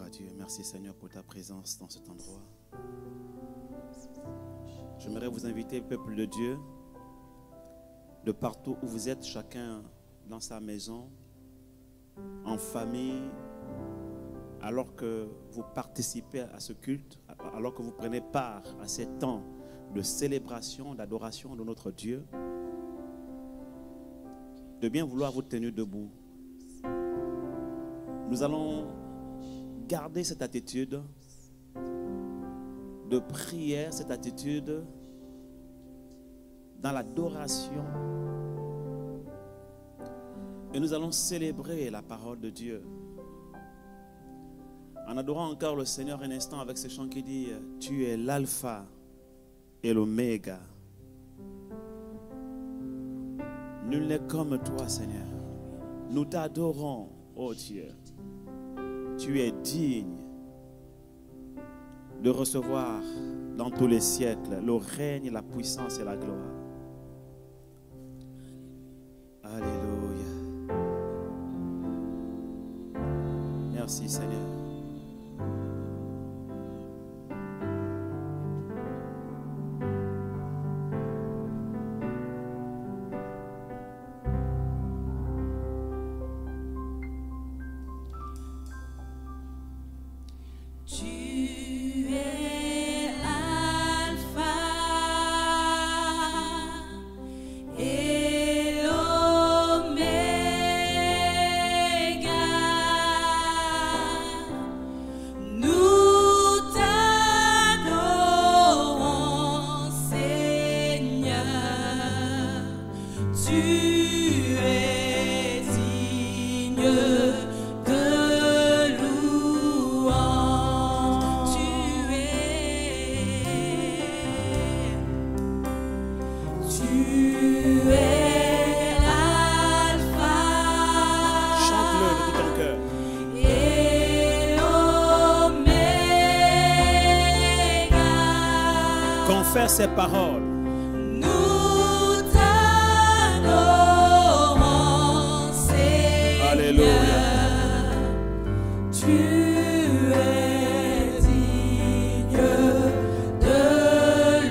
à Dieu. Merci Seigneur pour ta présence dans cet endroit. J'aimerais vous inviter, peuple de Dieu, de partout où vous êtes, chacun dans sa maison, en famille, alors que vous participez à ce culte, alors que vous prenez part à ces temps de célébration, d'adoration de notre Dieu, de bien vouloir vous tenir debout. Nous allons garder cette attitude de prière, cette attitude dans l'adoration. Et nous allons célébrer la parole de Dieu. En adorant encore le Seigneur un instant avec ce chant qui dit « Tu es l'alpha et l'oméga ». Nul n'est comme toi, Seigneur. Nous t'adorons, ô Dieu. Tu es digne de recevoir dans tous les siècles le règne, la puissance et la gloire. Alléluia. Merci, Seigneur. Confesse ces paroles. Nous t'adorons, Seigneur. Alléluia. Tu es digne de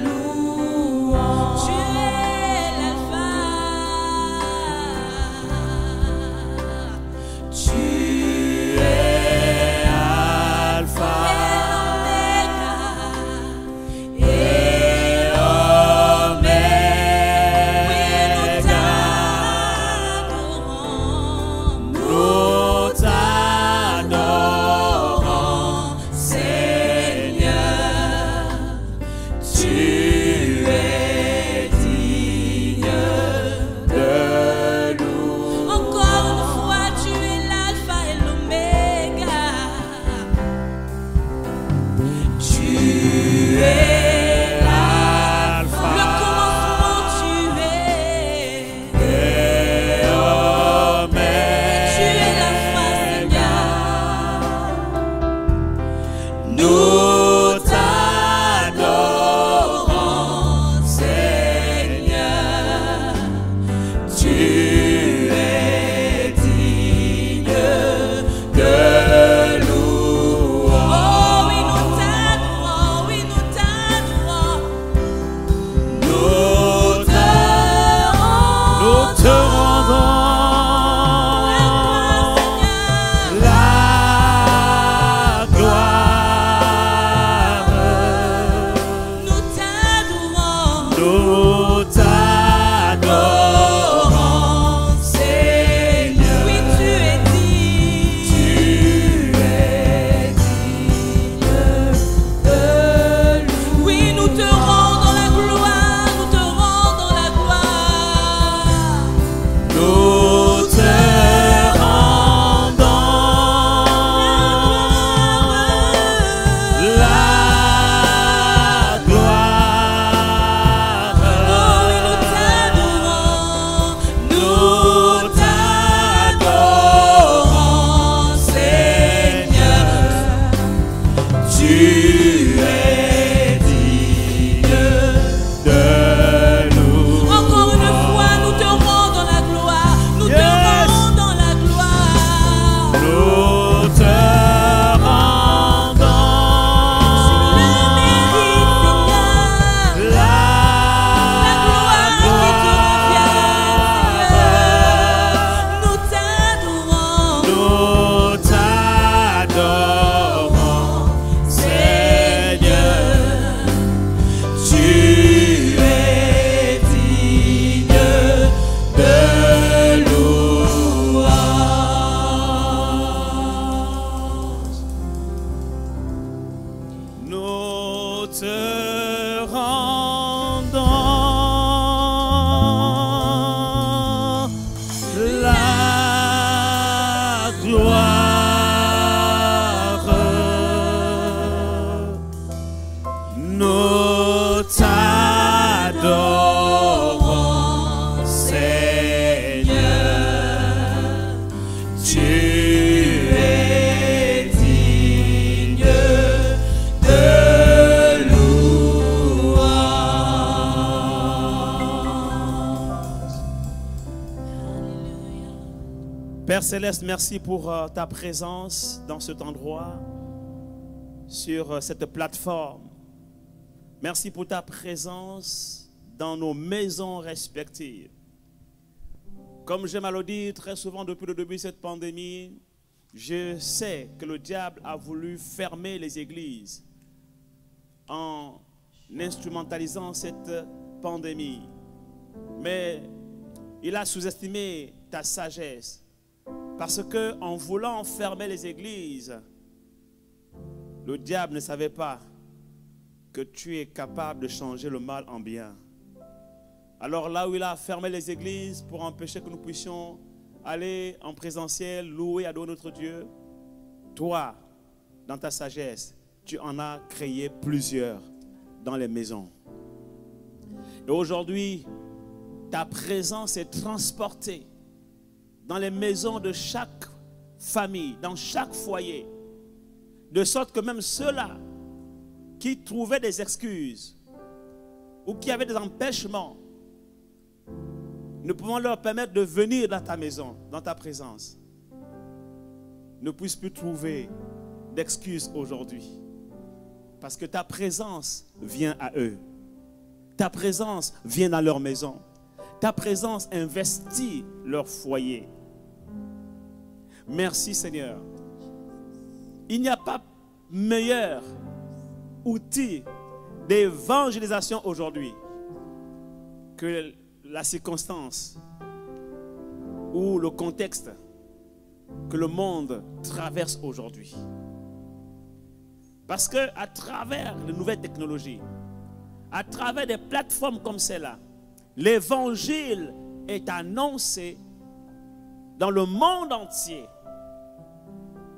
louange. Tu es l'alpha. Tu es alpha. Nous t'adorons. Père Céleste, merci pour ta présence dans cet endroit, sur cette plateforme. Merci pour ta présence dans nos maisons respectives. Comme j'aime à le dire très souvent depuis le début de cette pandémie, je sais que le diable a voulu fermer les églises en instrumentalisant cette pandémie. Mais il a sous-estimé ta sagesse. Parce qu'en voulant fermer les églises, le diable ne savait pas que tu es capable de changer le mal en bien. Alors là où il a fermé les églises pour empêcher que nous puissions aller en présentiel, louer, adorer notre Dieu, toi, dans ta sagesse, tu en as créé plusieurs dans les maisons. Et aujourd'hui, ta présence est transportée dans les maisons de chaque famille, dans chaque foyer, de sorte que même ceux-là qui trouvaient des excuses ou qui avaient des empêchements, ne pouvant leur permettre de venir dans ta maison, dans ta présence, ne puissent plus trouver d'excuses aujourd'hui. Parce que ta présence vient à eux. Ta présence vient dans leur maison. Ta présence investit leur foyer. Merci Seigneur. Il n'y a pas meilleur outil d'évangélisation aujourd'hui que la circonstance ou le contexte que le monde traverse aujourd'hui. Parce que à travers les nouvelles technologies, à travers des plateformes comme celle-là, l'évangile est annoncé dans le monde entier.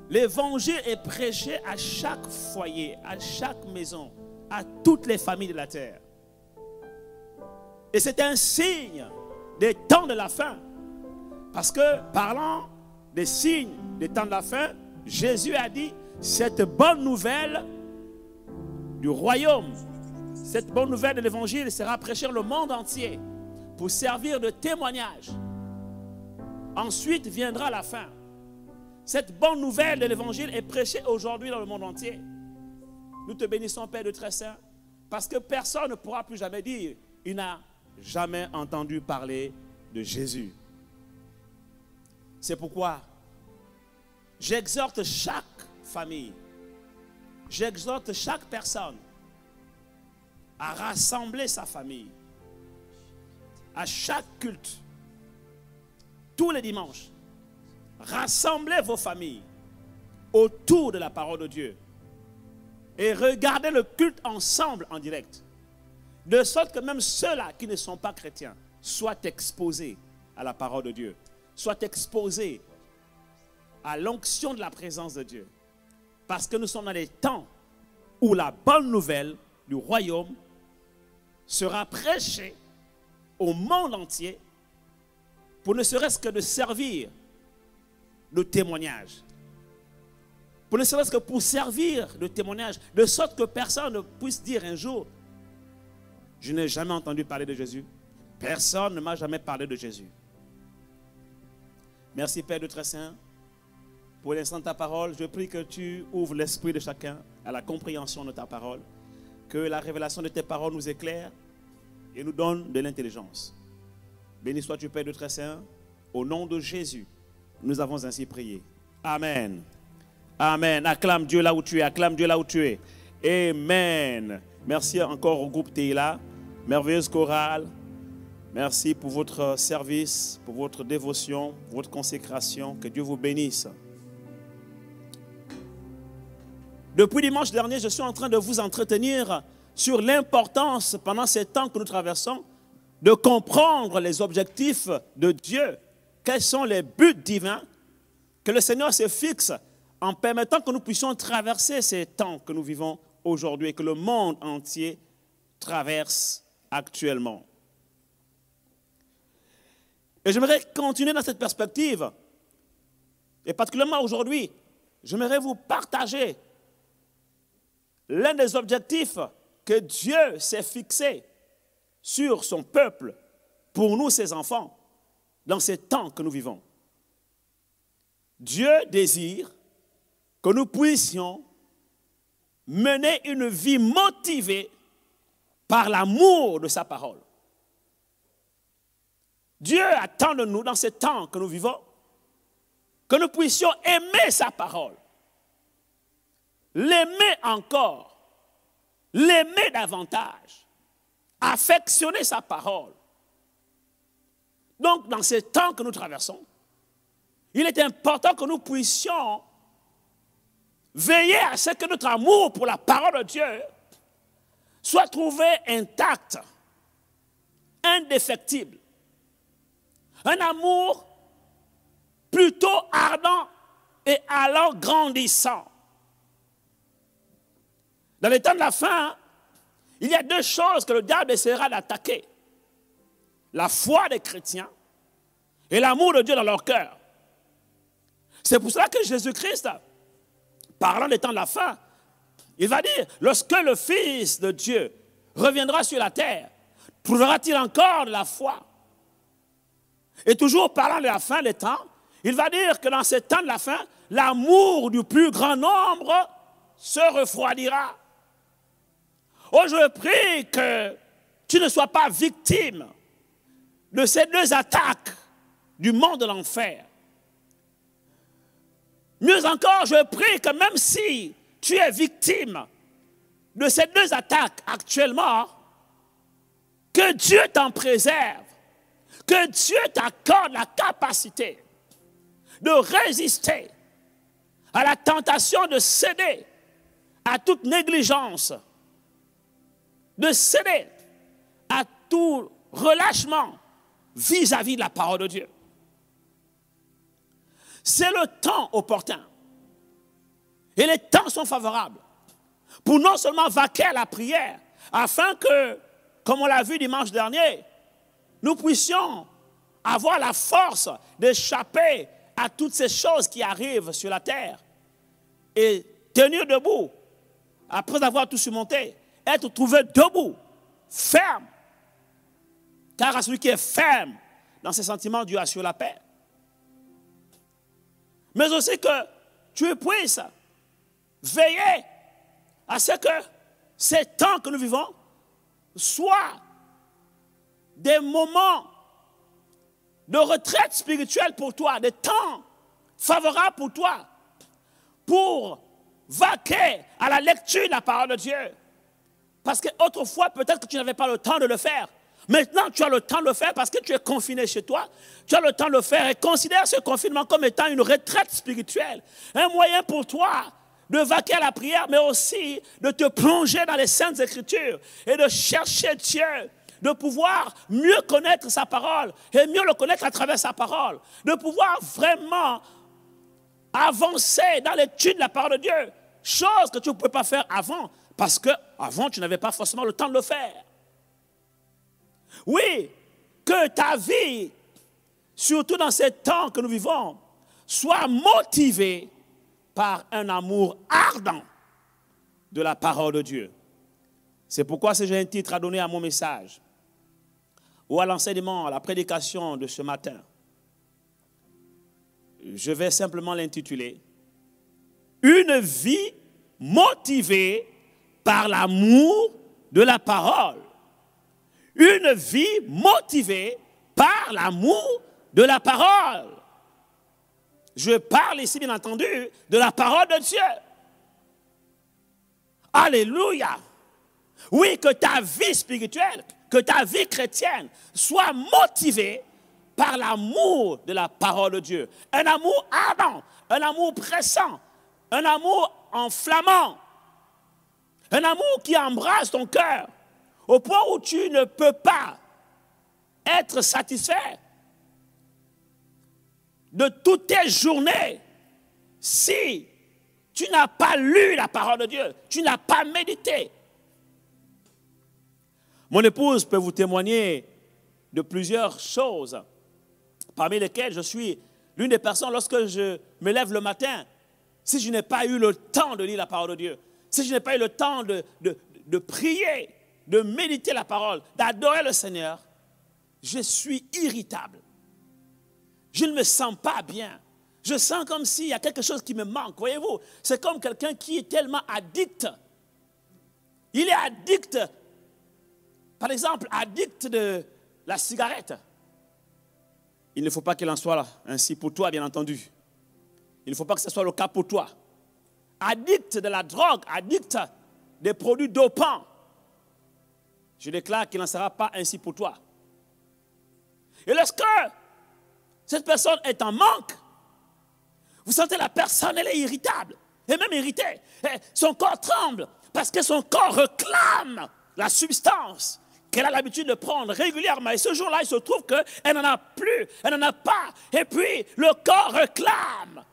L'évangile est prêché à chaque foyer, à chaque maison, à toutes les familles de la terre. Et c'est un signe des temps de la fin. Parce que parlant des signes des temps de la fin, Jésus a dit, cette bonne nouvelle du royaume, cette bonne nouvelle de l'évangile sera prêchée dans le monde entier pour servir de témoignage. Ensuite viendra la fin. Cette bonne nouvelle de l'évangile est prêchée aujourd'hui dans le monde entier. Nous te bénissons, Père de très saint, parce que personne ne pourra plus jamais dire, il n'a jamais entendu parler de Jésus. C'est pourquoi j'exhorte chaque famille, j'exhorte chaque personne à rassembler sa famille à chaque culte, tous les dimanches. Rassemblez vos familles autour de la parole de Dieu et regardez le culte ensemble en direct, de sorte que même ceux-là qui ne sont pas chrétiens soient exposés à la parole de Dieu, soient exposés à l'onction de la présence de Dieu. Parce que nous sommes dans les temps où la bonne nouvelle du royaume sera prêchée au monde entier pour ne serait-ce que de servir de témoignage. Pour ne serait-ce que pour servir de témoignage, de sorte que personne ne puisse dire un jour, je n'ai jamais entendu parler de Jésus. Personne ne m'a jamais parlé de Jésus. Merci Père de très saint pour l'instant de ta parole. Je prie que tu ouvres l'esprit de chacun à la compréhension de ta parole. Que la révélation de tes paroles nous éclaire et nous donne de l'intelligence. Béni sois-tu Père de très saint. Au nom de Jésus, nous avons ainsi prié. Amen. Amen. Acclame Dieu là où tu es. Acclame Dieu là où tu es. Amen. Merci encore au groupe Teila. Merveilleuse chorale. Merci pour votre service, pour votre dévotion, pour votre consécration. Que Dieu vous bénisse. Depuis dimanche dernier, je suis en train de vous entretenir sur l'importance, pendant ces temps que nous traversons, de comprendre les objectifs de Dieu. Quels sont les buts divins que le Seigneur se fixe en permettant que nous puissions traverser ces temps que nous vivons aujourd'hui et que le monde entier traverse actuellement. Et j'aimerais continuer dans cette perspective. Et particulièrement aujourd'hui, j'aimerais vous partager l'un des objectifs que Dieu s'est fixé sur son peuple, pour nous, ses enfants, dans ces temps que nous vivons. Dieu désire que nous puissions mener une vie motivée par l'amour de sa parole. Dieu attend de nous, dans ce temps que nous vivons, que nous puissions aimer sa parole, l'aimer encore, l'aimer davantage, affectionner sa parole. Donc, dans ce temps que nous traversons, il est important que nous puissions veiller à ce que notre amour pour la parole de Dieu soit trouvé intact, indéfectible. Un amour plutôt ardent et alors grandissant. Dans les temps de la fin, il y a deux choses que le diable essaiera d'attaquer. La foi des chrétiens et l'amour de Dieu dans leur cœur. C'est pour cela que Jésus-Christ, parlant des temps de la fin, il va dire, lorsque le Fils de Dieu reviendra sur la terre, trouvera-t-il encore de la foi? Et toujours parlant de la fin des temps, il va dire que dans ces temps de la fin, l'amour du plus grand nombre se refroidira. Oh, je prie que tu ne sois pas victime de ces deux attaques du monde de l'enfer. Mieux encore, je prie que même si tu es victime de ces deux attaques actuellement, que Dieu t'en préserve, que Dieu t'accorde la capacité de résister à la tentation de céder à toute négligence, de céder à tout relâchement vis-à-vis de la parole de Dieu. C'est le temps opportun. Et les temps sont favorables pour non seulement vaquer à la prière, afin que, comme on l'a vu dimanche dernier, nous puissions avoir la force d'échapper à toutes ces choses qui arrivent sur la terre et tenir debout, après avoir tout surmonté, être trouvé debout, ferme. Car à celui qui est ferme dans ses sentiments, Dieu assure la paix. Mais aussi que tu puisses veiller à ce que ces temps que nous vivons soient des moments de retraite spirituelle pour toi, des temps favorables pour toi, pour vaquer à la lecture de la parole de Dieu. Parce qu'autrefois, peut-être que tu n'avais pas le temps de le faire. Maintenant, tu as le temps de le faire parce que tu es confiné chez toi. Tu as le temps de le faire et considère ce confinement comme étant une retraite spirituelle. Un moyen pour toi de vaquer à la prière, mais aussi de te plonger dans les Saintes Écritures et de chercher Dieu, de pouvoir mieux connaître sa parole et mieux le connaître à travers sa parole, de pouvoir vraiment avancer dans l'étude de la parole de Dieu, chose que tu ne pouvais pas faire avant, parce qu'avant, tu n'avais pas forcément le temps de le faire. Oui, que ta vie, surtout dans ces temps que nous vivons, soit motivée par un amour ardent de la parole de Dieu. C'est pourquoi j'ai un titre à donner à mon message ou à l'enseignement, à la prédication de ce matin. Je vais simplement l'intituler « Une vie motivée par l'amour de la parole ». Une vie motivée par l'amour de la parole. Je parle ici, bien entendu, de la parole de Dieu. Alléluia. Oui, que ta vie spirituelle, que ta vie chrétienne soit motivée par l'amour de la parole de Dieu. Un amour ardent, un amour pressant, un amour enflammant, un amour qui embrasse ton cœur au point où tu ne peux pas être satisfait de toutes tes journées si tu n'as pas lu la parole de Dieu, tu n'as pas médité. Mon épouse peut vous témoigner de plusieurs choses, parmi lesquelles je suis l'une des personnes, lorsque je me lève le matin, si je n'ai pas eu le temps de lire la parole de Dieu, si je n'ai pas eu le temps de prier, de méditer la parole, d'adorer le Seigneur, je suis irritable. Je ne me sens pas bien. Je sens comme s'il y a quelque chose qui me manque. Voyez-vous, c'est comme quelqu'un qui est tellement addict. Il est addict, par exemple, addict de la cigarette. Il ne faut pas qu'il en soit là, ainsi pour toi, bien entendu. Il ne faut pas que ce soit le cas pour toi. Addict de la drogue, addict des produits dopants. Je déclare qu'il n'en sera pas ainsi pour toi. Et lorsque cette personne est en manque, vous sentez la personne, elle est irritable, elle est même irritée. Et son corps tremble parce que son corps réclame la substance qu'elle a l'habitude de prendre régulièrement. Et ce jour-là, il se trouve qu'elle n'en a plus, elle n'en a pas. Et puis, le corps réclame.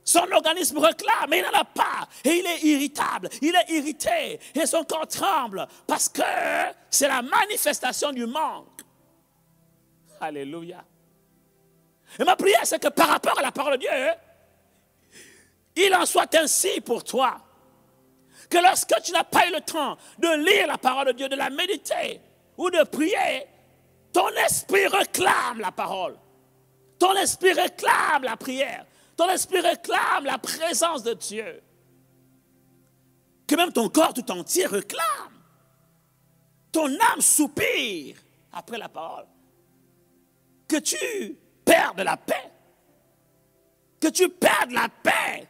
Son organisme réclame, mais il n'en a pas. Et il est irritable, il est irrité. Et son corps tremble parce que c'est la manifestation du manque. Alléluia. Et ma prière, c'est que par rapport à la parole de Dieu, il en soit ainsi pour toi. Que lorsque tu n'as pas eu le temps de lire la parole de Dieu, de la méditer ou de prier, ton esprit réclame la parole. Ton esprit réclame la prière. Ton esprit réclame la présence de Dieu. Que même ton corps tout entier réclame. Ton âme soupire après la parole. Que tu perdes la paix. Que tu perdes la paix.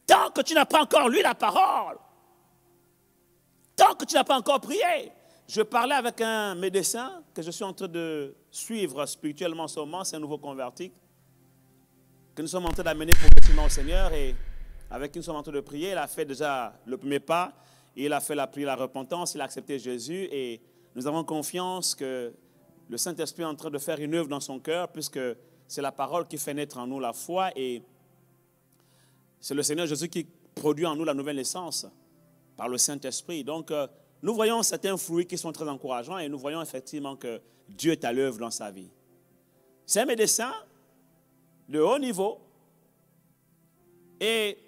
Tant que tu n'as pas encore lu la parole. Tant que tu n'as pas encore prié. Je parlais avec un médecin que je suis en train de suivre spirituellement en ce moment. C'est un nouveau converti. Que nous sommes en train d'amener progressivement au Seigneur. Et avec qui nous sommes en train de prier. Il a fait déjà le premier pas. Il a fait la prière, la repentance. Il a accepté Jésus. Et nous avons confiance que le Saint-Esprit est en train de faire une œuvre dans son cœur. Puisque c'est la parole qui fait naître en nous la foi. Et c'est le Seigneur Jésus qui produit en nous la nouvelle naissance par le Saint-Esprit. Donc, nous voyons certains fruits qui sont très encourageants et nous voyons effectivement que Dieu est à l'œuvre dans sa vie. C'est un médecin de haut niveau et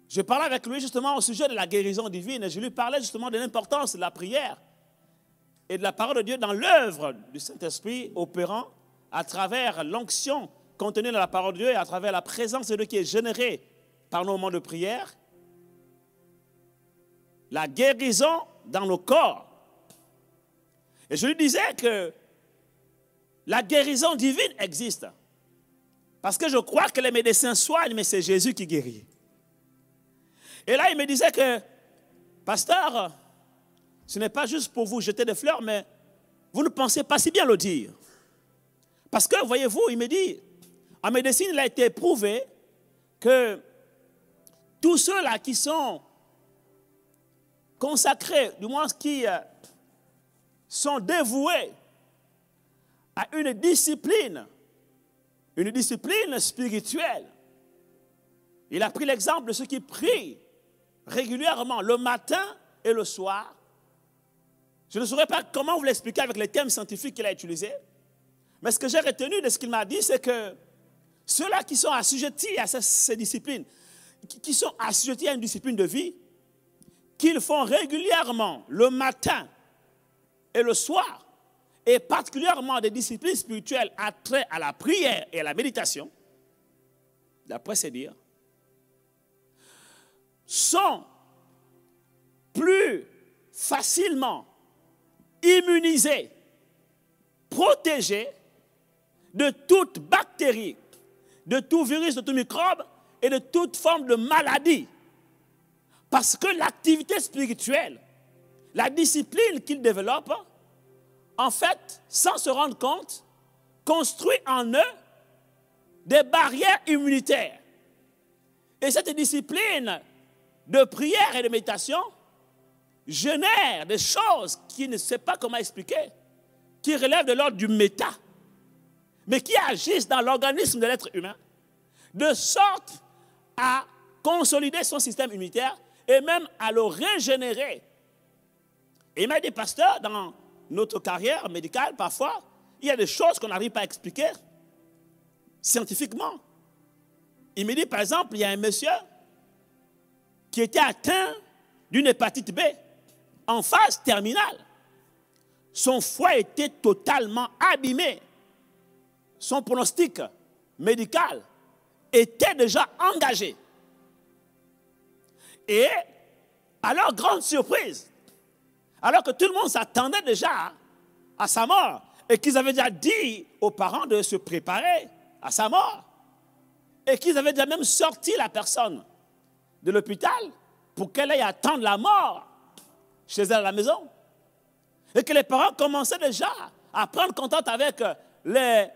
je parlais avec lui justement au sujet de la guérison divine et je lui parlais justement de l'importance de la prière et de la parole de Dieu dans l'œuvre du Saint-Esprit opérant à travers l'onction contenue dans la parole de Dieu et à travers la présence de Dieu qui est générée par nos moments de prière. La guérison dans nos corps. Et je lui disais que la guérison divine existe. Parce que je crois que les médecins soignent, mais c'est Jésus qui guérit. Et là, il me disait que, pasteur, ce n'est pas juste pour vous jeter des fleurs, mais vous ne pensez pas si bien le dire. Parce que, voyez-vous, il me dit, en médecine, il a été prouvé que tous ceux-là qui sont consacrés, du moins qui sont dévoués à une discipline spirituelle. Il a pris l'exemple de ceux qui prient régulièrement le matin et le soir. Je ne saurais pas comment vous l'expliquer avec les thèmes scientifiques qu'il a utilisés, mais ce que j'ai retenu de ce qu'il m'a dit, c'est que ceux-là qui sont assujettis à ces disciplines, qui sont assujettis à une discipline de vie, qu'ils font régulièrement le matin et le soir, et particulièrement des disciplines spirituelles attrait à la prière et à la méditation, d'après ces dires, sont plus facilement immunisés, protégés de toute bactérie, de tout virus, de tout microbe et de toute forme de maladie. Parce que l'activité spirituelle, la discipline qu'ils développent, en fait, sans se rendre compte, construit en eux des barrières immunitaires. Et cette discipline de prière et de méditation génère des choses qui ne sait pas comment expliquer, qui relèvent de l'ordre du méta, mais qui agissent dans l'organisme de l'être humain, de sorte à consolider son système immunitaire et même à le régénérer. Et il m'a dit, pasteur, dans notre carrière médicale, parfois, il y a des choses qu'on n'arrive pas à expliquer scientifiquement. Il me dit, par exemple, il y a un monsieur qui était atteint d'une hépatite B en phase terminale. Son foie était totalement abîmé. Son pronostic médical étaient déjà engagés. Et à leur grande surprise, alors que tout le monde s'attendait déjà à sa mort et qu'ils avaient déjà dit aux parents de se préparer à sa mort et qu'ils avaient déjà même sorti la personne de l'hôpital pour qu'elle aille attendre la mort chez elle à la maison et que les parents commençaient déjà à prendre contact avec les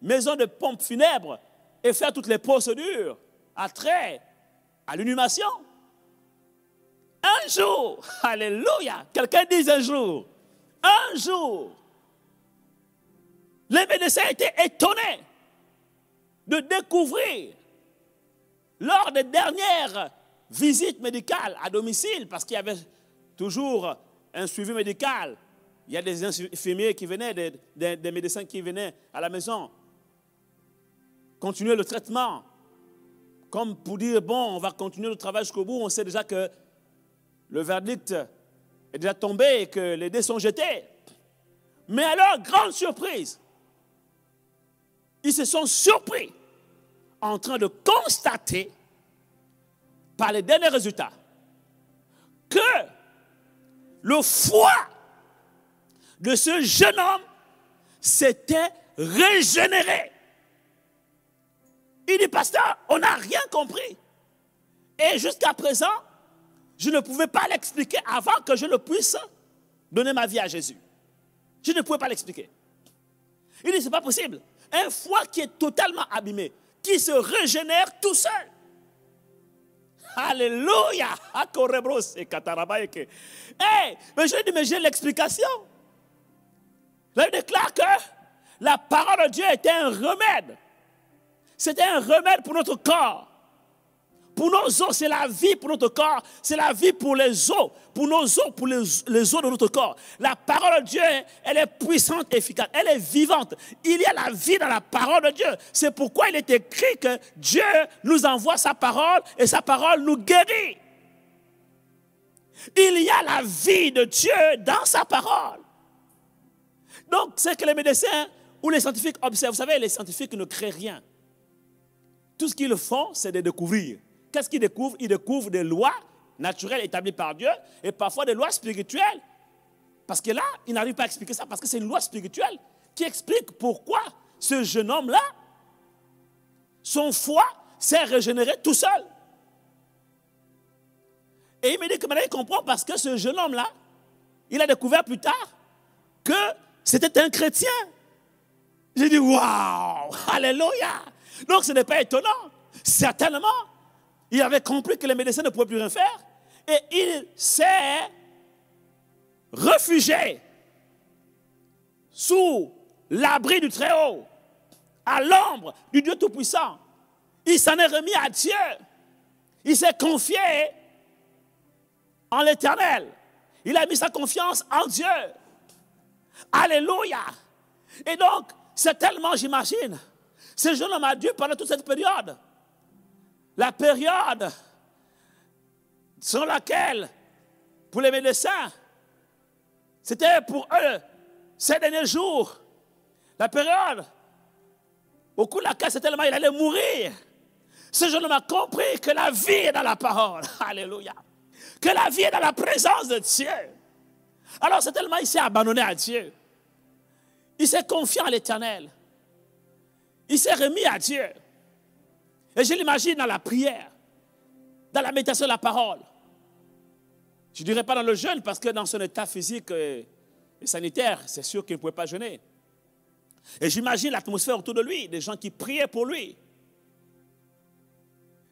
maisons de pompes funèbres et faire toutes les procédures à trait à l'inhumation. Un jour, alléluia, quelqu'un dise un jour, les médecins étaient étonnés de découvrir lors des dernières visites médicales à domicile, parce qu'il y avait toujours un suivi médical. Il y a des infirmiers qui venaient, des médecins qui venaient à la maison continuer le traitement, comme pour dire, bon, on va continuer le travail jusqu'au bout, on sait déjà que le verdict est déjà tombé et que les dés sont jetés. Mais alors, grande surprise, ils se sont surpris en train de constater, par les derniers résultats, que le foie de ce jeune homme s'était régénéré. Il dit, pasteur, on n'a rien compris. Et jusqu'à présent, je ne pouvais pas l'expliquer avant que je ne puisse donner ma vie à Jésus. Je ne pouvais pas l'expliquer. Il dit, ce n'est pas possible. Un foie qui est totalement abîmé, qui se régénère tout seul. Alléluia. Mais je dis, mais j'ai l'explication. Là, il déclare que la parole de Dieu était un remède. C'était un remède pour notre corps. Pour nos os, c'est la vie pour notre corps. C'est la vie pour les os. Pour nos os, pour les os de notre corps. La parole de Dieu, elle est puissante et efficace. Elle est vivante. Il y a la vie dans la parole de Dieu. C'est pourquoi il est écrit que Dieu nous envoie sa parole et sa parole nous guérit. Il y a la vie de Dieu dans sa parole. Donc, c'est que les médecins ou les scientifiques observent. Vous savez, les scientifiques ne créent rien. Tout ce qu'ils font, c'est de découvrir. Qu'est-ce qu'ils découvrent? Ils découvrent des lois naturelles établies par Dieu et parfois des lois spirituelles. Parce que là, ils n'arrivent pas à expliquer ça parce que c'est une loi spirituelle qui explique pourquoi ce jeune homme-là, son foie s'est régénéré tout seul. Et il me dit que maintenant il comprend parce que ce jeune homme-là, il a découvert plus tard que c'était un chrétien. J'ai dit, waouh, alléluia. Donc ce n'est pas étonnant. Certainement, il avait compris que les médecins ne pouvaient plus rien faire. Et il s'est réfugié sous l'abri du Très-Haut, à l'ombre du Dieu Tout-Puissant. Il s'en est remis à Dieu. Il s'est confié en l'Éternel. Il a mis sa confiance en Dieu. Alléluia. Et donc, c'est tellement, j'imagine, ce jeune homme a dû pendant toute cette période. La période sur laquelle, pour les médecins, c'était pour eux, ces derniers jours, la période au cours de laquelle c'est tellement il allait mourir. Ce jeune homme a compris que la vie est dans la parole. Alléluia. Que la vie est dans la présence de Dieu. Alors c'est tellement il s'est abandonné à Dieu. Il s'est confié à l'Éternel. Il s'est remis à Dieu. Et je l'imagine dans la prière, dans la méditation de la parole. Je ne dirais pas dans le jeûne, parce que dans son état physique et sanitaire, c'est sûr qu'il ne pouvait pas jeûner. Et j'imagine l'atmosphère autour de lui, des gens qui priaient pour lui.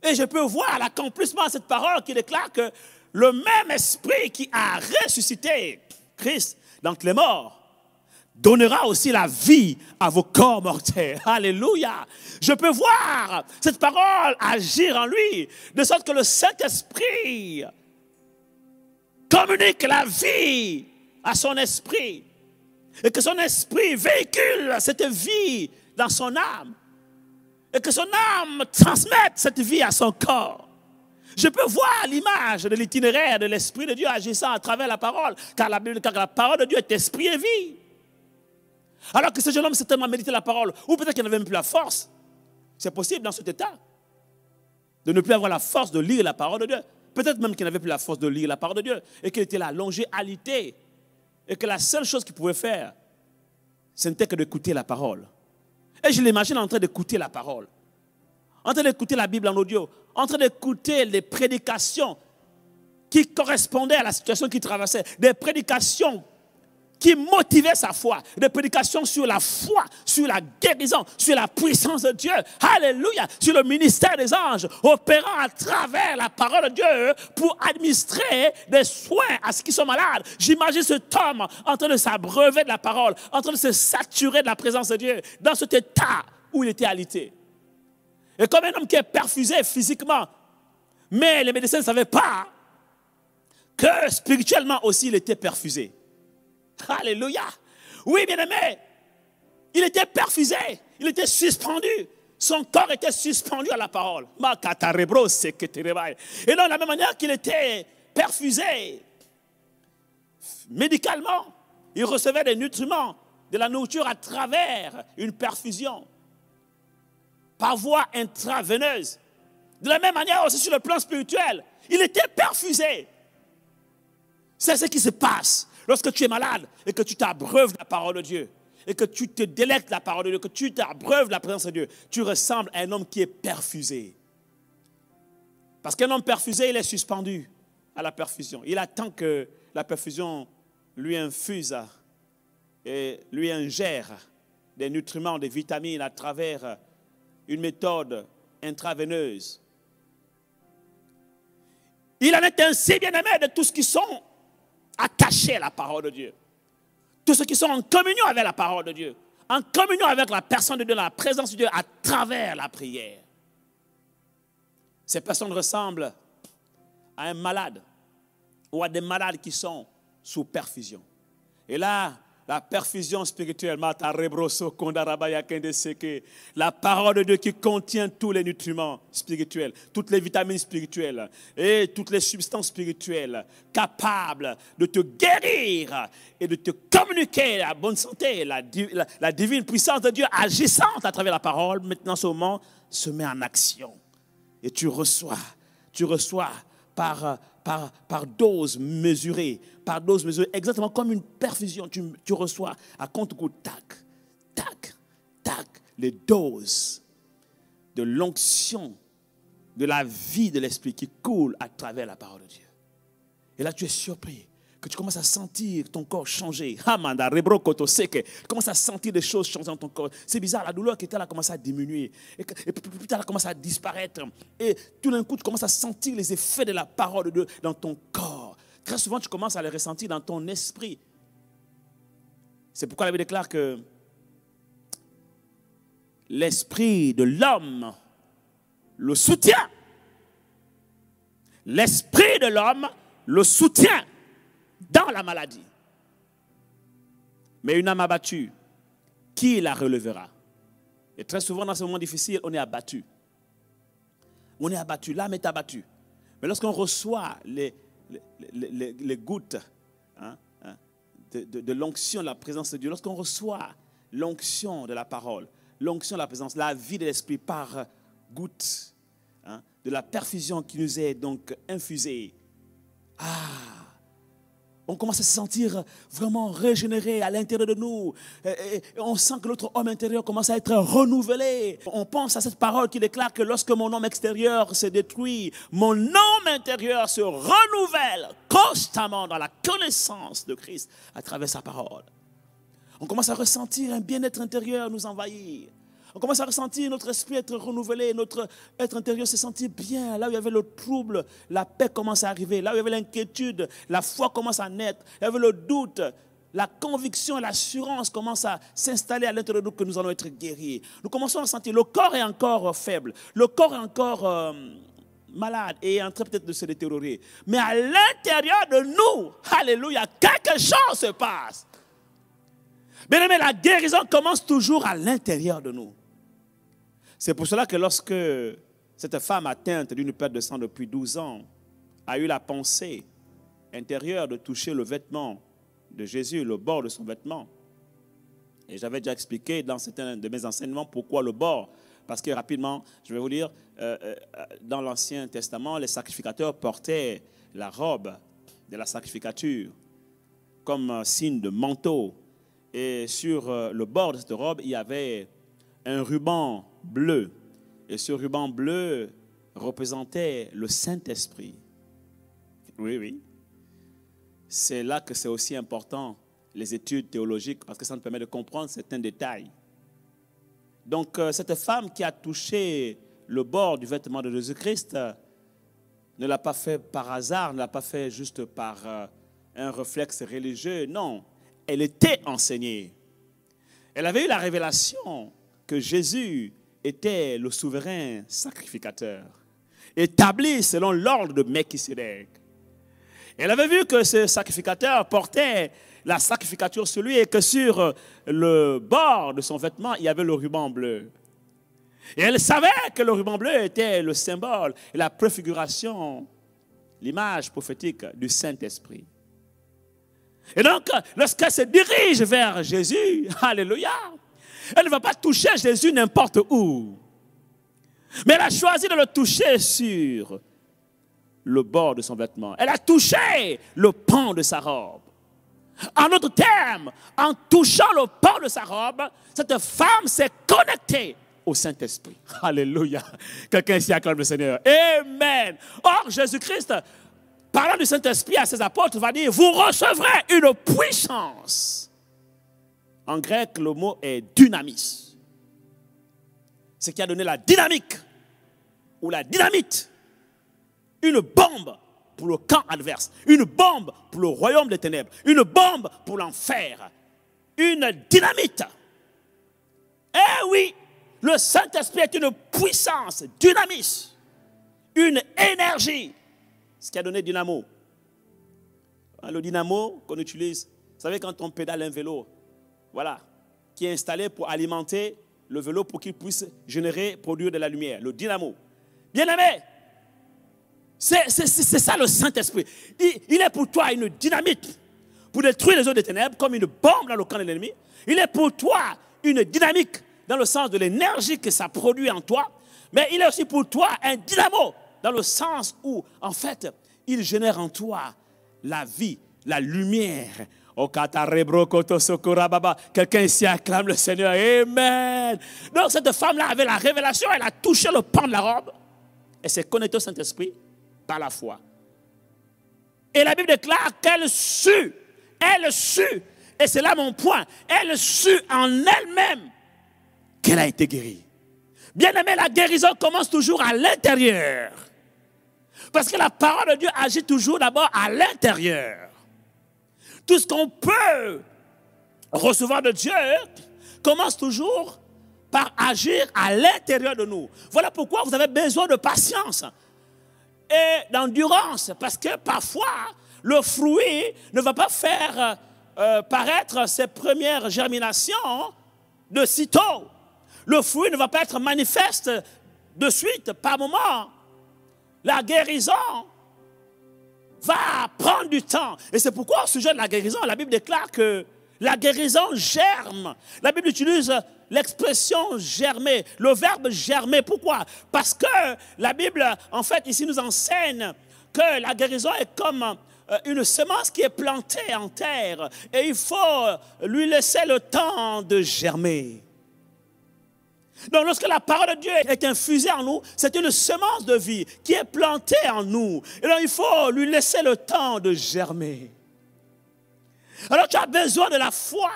Et je peux voir l'accomplissement de cette parole qui déclare que le même esprit qui a ressuscité Christ d'entre les morts donnera aussi la vie à vos corps mortels. Alléluia. Je peux voir cette parole agir en lui, de sorte que le Saint-Esprit communique la vie à son esprit. Et que son esprit véhicule cette vie dans son âme. Et que son âme transmette cette vie à son corps. Je peux voir l'image de l'itinéraire de l'Esprit de Dieu agissant à travers la parole. Car la parole de Dieu est esprit et vie. Alors que ce jeune homme s'est tellement médité la parole, ou peut-être qu'il n'avait même plus la force. C'est possible dans cet état. de ne plus avoir la force de lire la parole de Dieu. Peut-être même qu'il n'avait plus la force de lire la parole de Dieu et qu'il était là, allongé, alité. Et que la seule chose qu'il pouvait faire, ce n'était que d'écouter la parole. Et je l'imagine en train d'écouter la parole, en train d'écouter la Bible en audio, en train d'écouter les prédications qui correspondaient à la situation qu'il traversait, des prédications qui motivaient sa foi, des prédications sur la foi, sur la guérison, sur la puissance de Dieu, alléluia, sur le ministère des anges, opérant à travers la parole de Dieu pour administrer des soins à ceux qui sont malades. J'imagine cet homme en train de s'abreuver de la parole, en train de se saturer de la présence de Dieu, dans cet état où il était alité. Et comme un homme qui est perfusé physiquement, mais les médecins ne savaient pas que spirituellement aussi il était perfusé. Alléluia. Oui, bien-aimé, il était perfusé, il était suspendu. Son corps était suspendu à la parole. Et donc, de la même manière qu'il était perfusé médicalement, il recevait des nutriments, de la nourriture à travers une perfusion, par voie intraveineuse. De la même manière aussi sur le plan spirituel, il était perfusé. C'est ce qui se passe lorsque tu es malade et que tu t'abreuves de la parole de Dieu et que tu te délectes de la parole de Dieu, que tu t'abreuves de la présence de Dieu. Tu ressembles à un homme qui est perfusé. Parce qu'un homme perfusé, il est suspendu à la perfusion. Il attend que la perfusion lui infuse et lui ingère des nutriments, des vitamines à travers une méthode intraveineuse. Il en est ainsi, bien-aimé, de tous ceux qui sont attachés à la parole de Dieu. Tous ceux qui sont en communion avec la parole de Dieu, en communion avec la personne de Dieu, la présence de Dieu à travers la prière. Ces personnes ressemblent à un malade ou à des malades qui sont sous perfusion. Et là, la perfusion spirituelle, la parole de Dieu qui contient tous les nutriments spirituels, toutes les vitamines spirituelles et toutes les substances spirituelles capables de te guérir et de te communiquer la bonne santé, la divine puissance de Dieu agissante à travers la parole, maintenant ce moment se met en action. Et tu reçois par dose mesurée, exactement comme une perfusion. Tu reçois à compte-gouttes, tac, tac, tac, les doses de l'onction, de la vie de l'esprit qui coule à travers la parole de Dieu. Et là, tu es surpris que tu commences à sentir ton corps changer. Tu commences à sentir des choses changer dans ton corps. C'est bizarre, la douleur qui était là commence à diminuer. Et plus tard, elle commence à disparaître. Et tout d'un coup, tu commences à sentir les effets de la parole de Dieu dans ton corps. Très souvent, tu commences à les ressentir dans ton esprit. C'est pourquoi la Bible déclare que l'esprit de l'homme le soutient. L'esprit de l'homme le soutient dans la maladie. Mais une âme abattue, qui la relèvera? Et très souvent, dans ce moment difficile, on est abattu. On est abattu, l'âme est abattue. Mais lorsqu'on reçoit les gouttes de l'onction, de la présence de Dieu, lorsqu'on reçoit l'onction de la parole, l'onction de la présence, la vie de l'esprit par gouttes, de la perfusion qui nous est donc infusée, on commence à se sentir vraiment régénéré à l'intérieur de nous. Et on sent que notre homme intérieur commence à être renouvelé. On pense à cette parole qui déclare que lorsque mon homme extérieur se détruit, mon homme intérieur se renouvelle constamment dans la connaissance de Christ à travers sa parole. On commence à ressentir un bien-être intérieur nous envahir. On commence à ressentir notre esprit être renouvelé, notre être intérieur se sentir bien. Là où il y avait le trouble, la paix commence à arriver. Là où il y avait l'inquiétude, la foi commence à naître. Il y avait le doute, la conviction et l'assurance commencent à s'installer à l'intérieur de nous que nous allons être guéris. Nous commençons à sentir, le corps est encore faible, le corps est encore malade et est en train peut-être de se détériorer. Mais à l'intérieur de nous, alléluia, quelque chose se passe. Bien-aimé, la guérison commence toujours à l'intérieur de nous. C'est pour cela que lorsque cette femme atteinte d'une perte de sang depuis 12 ans a eu la pensée intérieure de toucher le vêtement de Jésus, le bord de son vêtement, et j'avais déjà expliqué dans certains de mes enseignements pourquoi le bord parce que rapidement, je vais vous lire, dans l'Ancien Testament, les sacrificateurs portaient la robe de la sacrificature comme signe de manteau. Et sur le bord de cette robe, il y avait un ruban bleu. Et ce ruban bleu représentait le Saint-Esprit. Oui, oui. C'est là que c'est aussi important, les études théologiques, parce que ça nous permet de comprendre certains détails. Donc, cette femme qui a touché le bord du vêtement de Jésus-Christ ne l'a pas fait par hasard, ne l'a pas fait juste par un réflexe religieux. Non, elle était enseignée. Elle avait eu la révélation que Jésus était le souverain sacrificateur, établi selon l'ordre de Melchisédek. Elle avait vu que ce sacrificateur portait la sacrificature sur lui et que sur le bord de son vêtement, il y avait le ruban bleu. Et elle savait que le ruban bleu était le symbole et la préfiguration, l'image prophétique du Saint-Esprit. Et donc, lorsqu'elle se dirige vers Jésus, alléluia, elle ne va pas toucher Jésus n'importe où. Mais elle a choisi de le toucher sur le bord de son vêtement. Elle a touché le pan de sa robe. En d'autres termes, en touchant le pan de sa robe, cette femme s'est connectée au Saint-Esprit. Alléluia. Quelqu'un ici acclame le Seigneur. Amen. Or, Jésus-Christ, parlant du Saint-Esprit à ses apôtres, va dire, vous recevrez une puissance. En grec, le mot est dynamis. Ce qui a donné la dynamique ou la dynamite. Une bombe pour le camp adverse. Une bombe pour le royaume des ténèbres. Une bombe pour l'enfer. Une dynamite. Eh oui, le Saint-Esprit est une puissance, dynamis. Une énergie. Ce qui a donné dynamo. Le dynamo qu'on utilise, vous savez quand on pédale un vélo, voilà, qui est installé pour alimenter le vélo pour qu'il puisse produire de la lumière. Le dynamo. Bien-aimé, c'est ça le Saint-Esprit. Il est pour toi une dynamite pour détruire les eaux des ténèbres comme une bombe dans le camp de l'ennemi. Il est pour toi une dynamique dans le sens de l'énergie que ça produit en toi. Mais il est aussi pour toi un dynamo dans le sens où, en fait, il génère en toi la vie, la lumière. Quelqu'un ici acclame le Seigneur. Amen. Donc cette femme-là avait la révélation, elle a touché le pan de la robe. Elle s'est connectée au Saint-Esprit par la foi. Et la Bible déclare qu'elle sut, et c'est là mon point, elle sut en elle-même qu'elle a été guérie. Bien aimé, la guérison commence toujours à l'intérieur. Parce que la parole de Dieu agit toujours d'abord à l'intérieur. Tout ce qu'on peut recevoir de Dieu commence toujours par agir à l'intérieur de nous. Voilà pourquoi vous avez besoin de patience et d'endurance. Parce que parfois, le fruit ne va pas faire paraître ses premières germinations de sitôt. Le fruit ne va pas être manifeste de suite, par moment. La guérison va prendre du temps. Et c'est pourquoi au sujet de la guérison, la Bible déclare que la guérison germe. La Bible utilise l'expression germer, le verbe germer. Pourquoi? Parce que la Bible, en fait, ici nous enseigne que la guérison est comme une semence qui est plantée en terre. Et il faut lui laisser le temps de germer. Donc lorsque la parole de Dieu est infusée en nous, c'est une semence de vie qui est plantée en nous. Et donc il faut lui laisser le temps de germer. Alors tu as besoin de la foi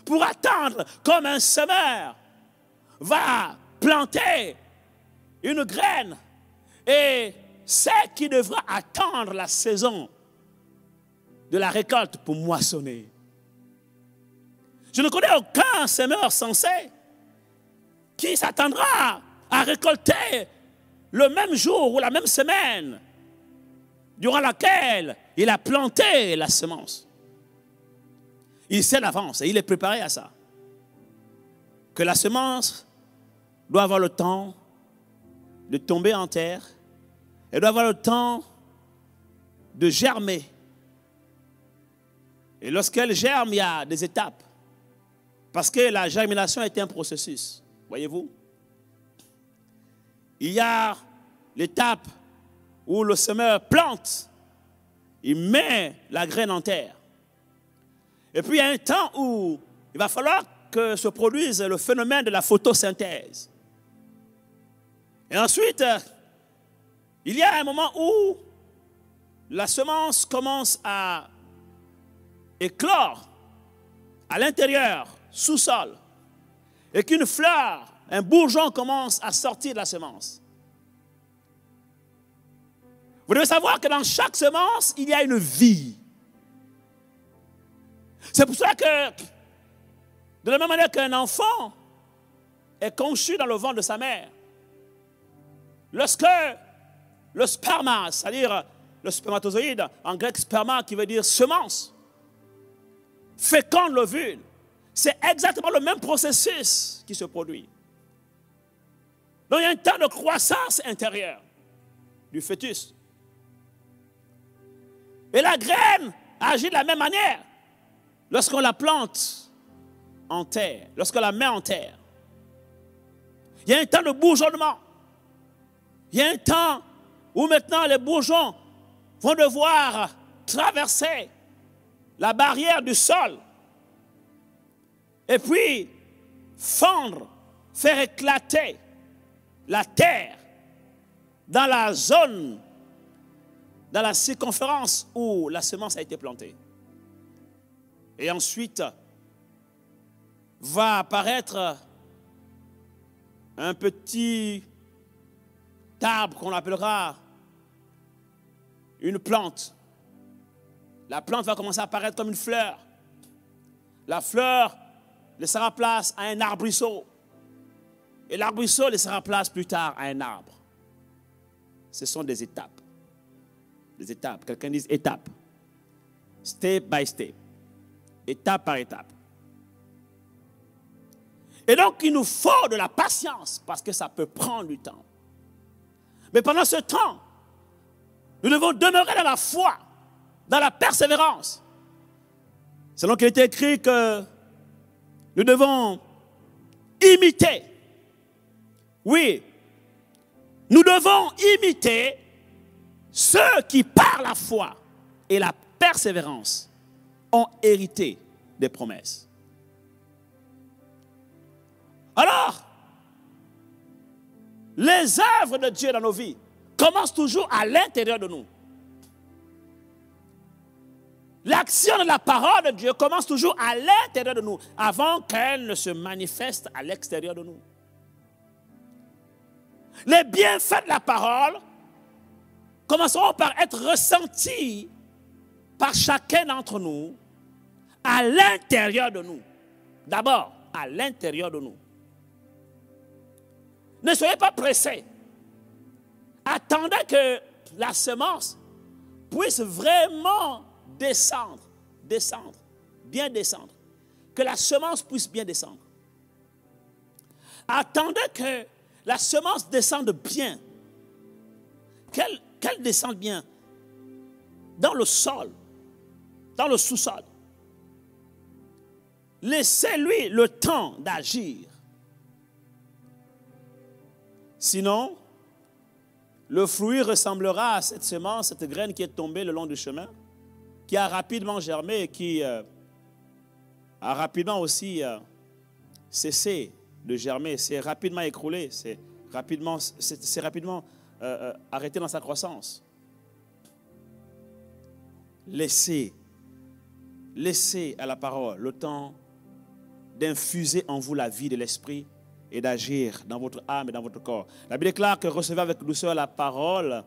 pour attendre comme un semeur va planter une graine et c'est qui devra attendre la saison de la récolte pour moissonner. Je ne connais aucun semeur sensé qui s'attendra à récolter le même jour ou la même semaine durant laquelle il a planté la semence. Il sait d'avance et il est préparé à ça. Que la semence doit avoir le temps de tomber en terre. Elle doit avoir le temps de germer. Et lorsqu'elle germe, il y a des étapes. Parce que la germination est un processus. Voyez-vous? il y a l'étape où le semeur plante, il met la graine en terre. Et puis il y a un temps où il va falloir que se produise le phénomène de la photosynthèse. Et ensuite, il y a un moment où la semence commence à éclore à l'intérieur, sous-sol, et qu'une fleur, un bourgeon commence à sortir de la semence. Vous devez savoir que dans chaque semence, il y a une vie. C'est pour ça que, de la même manière qu'un enfant est conçu dans le ventre de sa mère, lorsque le sperma, c'est-à-dire le spermatozoïde, en grec sperma qui veut dire semence, féconde l'ovule, c'est exactement le même processus qui se produit. Donc il y a un temps de croissance intérieure du fœtus. Et la graine agit de la même manière lorsqu'on la plante en terre, lorsqu'on la met en terre. Il y a un temps de bourgeonnement. Il y a un temps où maintenant les bourgeons vont devoir traverser la barrière du sol et puis fendre, faire éclater la terre dans la zone, dans la circonférence où la semence a été plantée. Et ensuite, va apparaître un petit arbre qu'on appellera une plante. La plante va commencer à apparaître comme une fleur. La fleur laissera place à un arbrisseau. Et l'arbrisseau laissera place plus tard à un arbre. Ce sont des étapes. Des étapes. Quelqu'un dit étape. Step by step. Étape par étape. Et donc, il nous faut de la patience parce que ça peut prendre du temps. Mais pendant ce temps, nous devons demeurer dans la foi, dans la persévérance. C'est donc qu'il est écrit que nous devons imiter. Oui, nous devons imiter ceux qui, par la foi et la persévérance, ont hérité des promesses. Alors, les œuvres de Dieu dans nos vies commencent toujours à l'intérieur de nous. L'action de la parole de Dieu commence toujours à l'intérieur de nous avant qu'elle ne se manifeste à l'extérieur de nous. Les bienfaits de la parole commenceront par être ressentis par chacun d'entre nous à l'intérieur de nous. D'abord, à l'intérieur de nous. Ne soyez pas pressés. Attendez que la semence puisse vraiment descendre, bien descendre. Que la semence puisse bien descendre. Attendez que la semence descende bien. Qu'elle descende bien dans le sol, dans le sous-sol. Laissez-lui le temps d'agir. Sinon, le fruit ressemblera à cette semence, cette graine qui est tombée le long du chemin, qui a rapidement germé et qui a rapidement aussi cessé de germer, s'est rapidement écroulé, s'est rapidement arrêté dans sa croissance. Laissez à la parole le temps d'infuser en vous la vie de l'esprit et d'agir dans votre âme et dans votre corps. La Bible déclare que recevez avec douceur la parole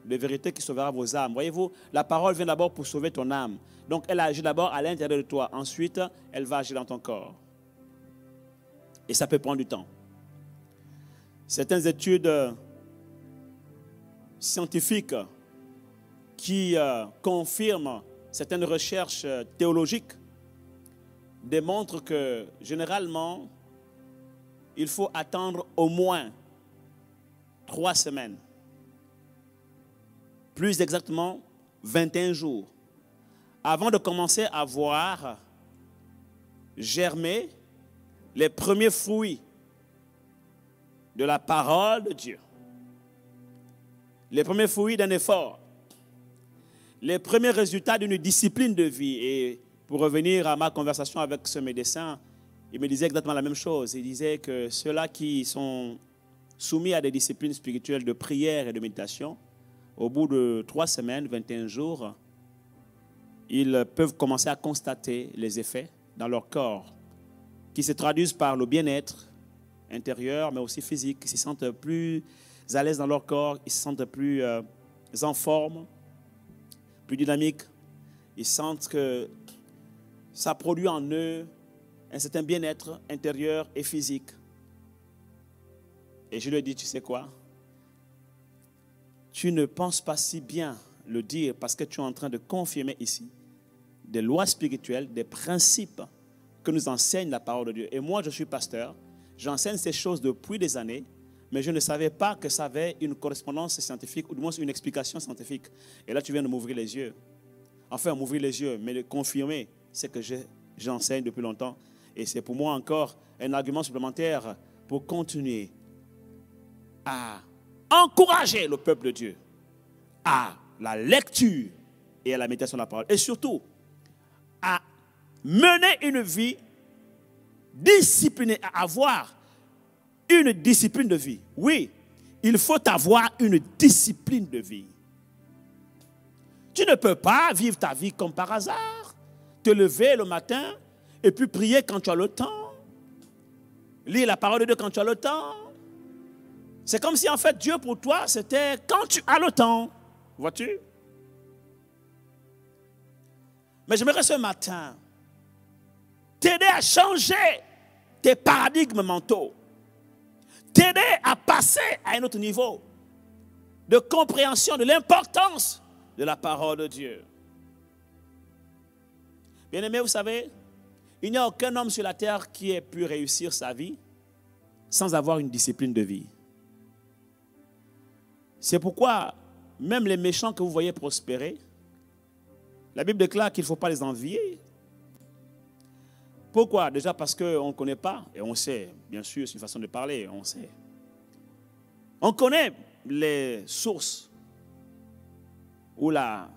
de vérité qui sauvera vos âmes. Voyez-vous, la parole vient d'abord pour sauver ton âme. Donc elle agit d'abord à l'intérieur de toi. Ensuite, elle va agir dans ton corps. Et ça peut prendre du temps. Certaines études scientifiques qui confirment certaines recherches théologiques démontrent que généralement, il faut attendre au moins 3 semaines. Plus exactement, 21 jours. Avant de commencer à voir germer les premiers fruits de la parole de Dieu. les premiers fruits d'un effort, les premiers résultats d'une discipline de vie. Et pour revenir à ma conversation avec ce médecin, il me disait exactement la même chose. Il disait que ceux-là qui sont soumis à des disciplines spirituelles de prière et de méditation, au bout de 3 semaines, 21 jours, ils peuvent commencer à constater les effets dans leur corps qui se traduisent par le bien-être intérieur, mais aussi physique. Ils se sentent plus à l'aise dans leur corps, ils se sentent plus en forme, plus dynamiques. Ils sentent que ça produit en eux un certain bien-être intérieur et physique. Et je lui ai dit, tu sais quoi? Tu ne penses pas si bien le dire parce que tu es en train de confirmer ici des lois spirituelles, des principes que nous enseigne la parole de Dieu. Et moi, je suis pasteur, j'enseigne ces choses depuis des années, mais je ne savais pas que ça avait une correspondance scientifique, ou du moins une explication scientifique. Et là, tu viens de m'ouvrir les yeux. Enfin, m'ouvrir les yeux, mais de confirmer ce que j'enseigne depuis longtemps. Et c'est pour moi encore un argument supplémentaire pour continuer à encourager le peuple de Dieu à la lecture et à la méditation de la parole. Et surtout, à mener une vie disciplinée, à avoir une discipline de vie. Oui, il faut avoir une discipline de vie. Tu ne peux pas vivre ta vie comme par hasard, te lever le matin et puis prier quand tu as le temps, lire la parole de Dieu quand tu as le temps. C'est comme si en fait Dieu pour toi c'était quand tu as le temps, vois-tu? Mais j'aimerais ce matin t'aider à changer tes paradigmes mentaux, t'aider à passer à un autre niveau de compréhension de l'importance de la parole de Dieu. Bien-aimés, vous savez, il n'y a aucun homme sur la terre qui ait pu réussir sa vie sans avoir une discipline de vie. C'est pourquoi même les méchants que vous voyez prospérer, la Bible déclare qu'il ne faut pas les envier. Pourquoi? Déjà parce qu'on ne connaît pas, et on sait, bien sûr, c'est une façon de parler, on sait. On connaît les sources ou la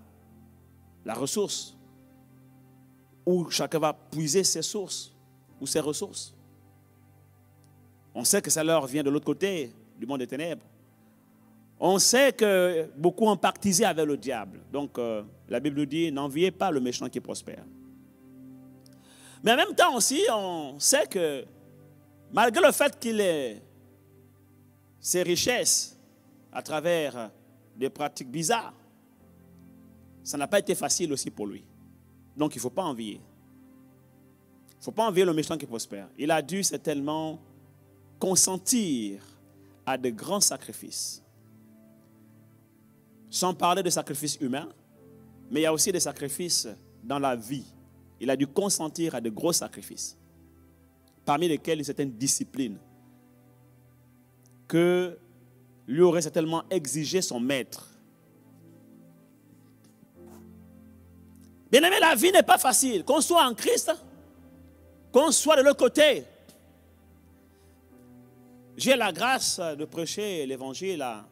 ressource, où chacun va puiser ses sources ou ses ressources. On sait que ça leur vient de l'autre côté du monde des ténèbres. On sait que beaucoup ont pactisé avec le diable. Donc, la Bible nous dit, n'enviez pas le méchant qui prospère. Mais en même temps aussi, on sait que malgré le fait qu'il ait ses richesses à travers des pratiques bizarres, ça n'a pas été facile aussi pour lui. Donc, il ne faut pas envier. Il ne faut pas envier le méchant qui prospère. Il a dû certainement consentir à de grands sacrifices. Sans parler de sacrifices humains, mais il y a aussi des sacrifices dans la vie. Il a dû consentir à de gros sacrifices, parmi lesquels une certaine discipline que lui aurait certainement exigé son maître. Bien aimé, la vie n'est pas facile. Qu'on soit en Christ, qu'on soit de l'autre côté. J'ai la grâce de prêcher l'évangile à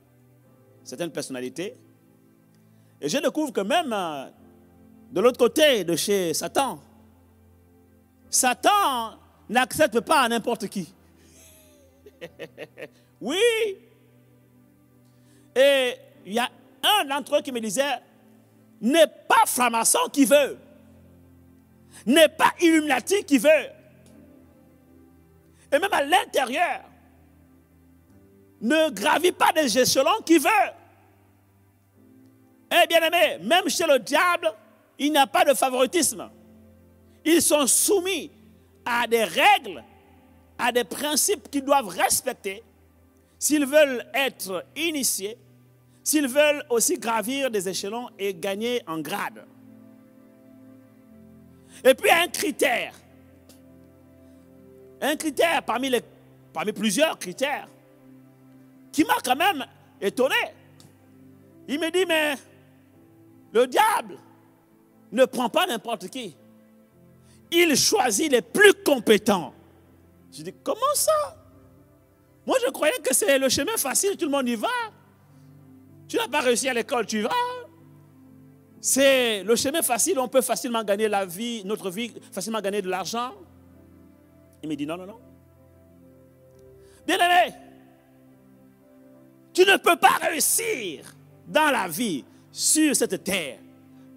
certaines personnalités. Et je découvre que même de l'autre côté de chez Satan, Satan n'accepte pas n'importe qui. Oui. Et il y a un d'entre eux qui me disait, n'est pas franc-maçon qui veut, n'est pas Illuminati qui veut. Et même à l'intérieur, ne gravit pas des échelons qui veut. Eh bien aimé, même chez le diable, il n'y a pas de favoritisme. Ils sont soumis à des règles, à des principes qu'ils doivent respecter s'ils veulent être initiés, s'ils veulent aussi gravir des échelons et gagner en grade. Et puis il y a un critère parmi plusieurs critères qui m'a quand même étonné. Il me dit, mais le diable ne prend pas n'importe qui. Il choisit les plus compétents. Je dis, comment ça? Moi, je croyais que c'est le chemin facile, tout le monde y va. Tu n'as pas réussi à l'école, tu vas. C'est le chemin facile, on peut facilement gagner la vie, notre vie, facilement gagner de l'argent. Il me dit non, non, non. Bien-aimé, tu ne peux pas réussir dans la vie sur cette terre,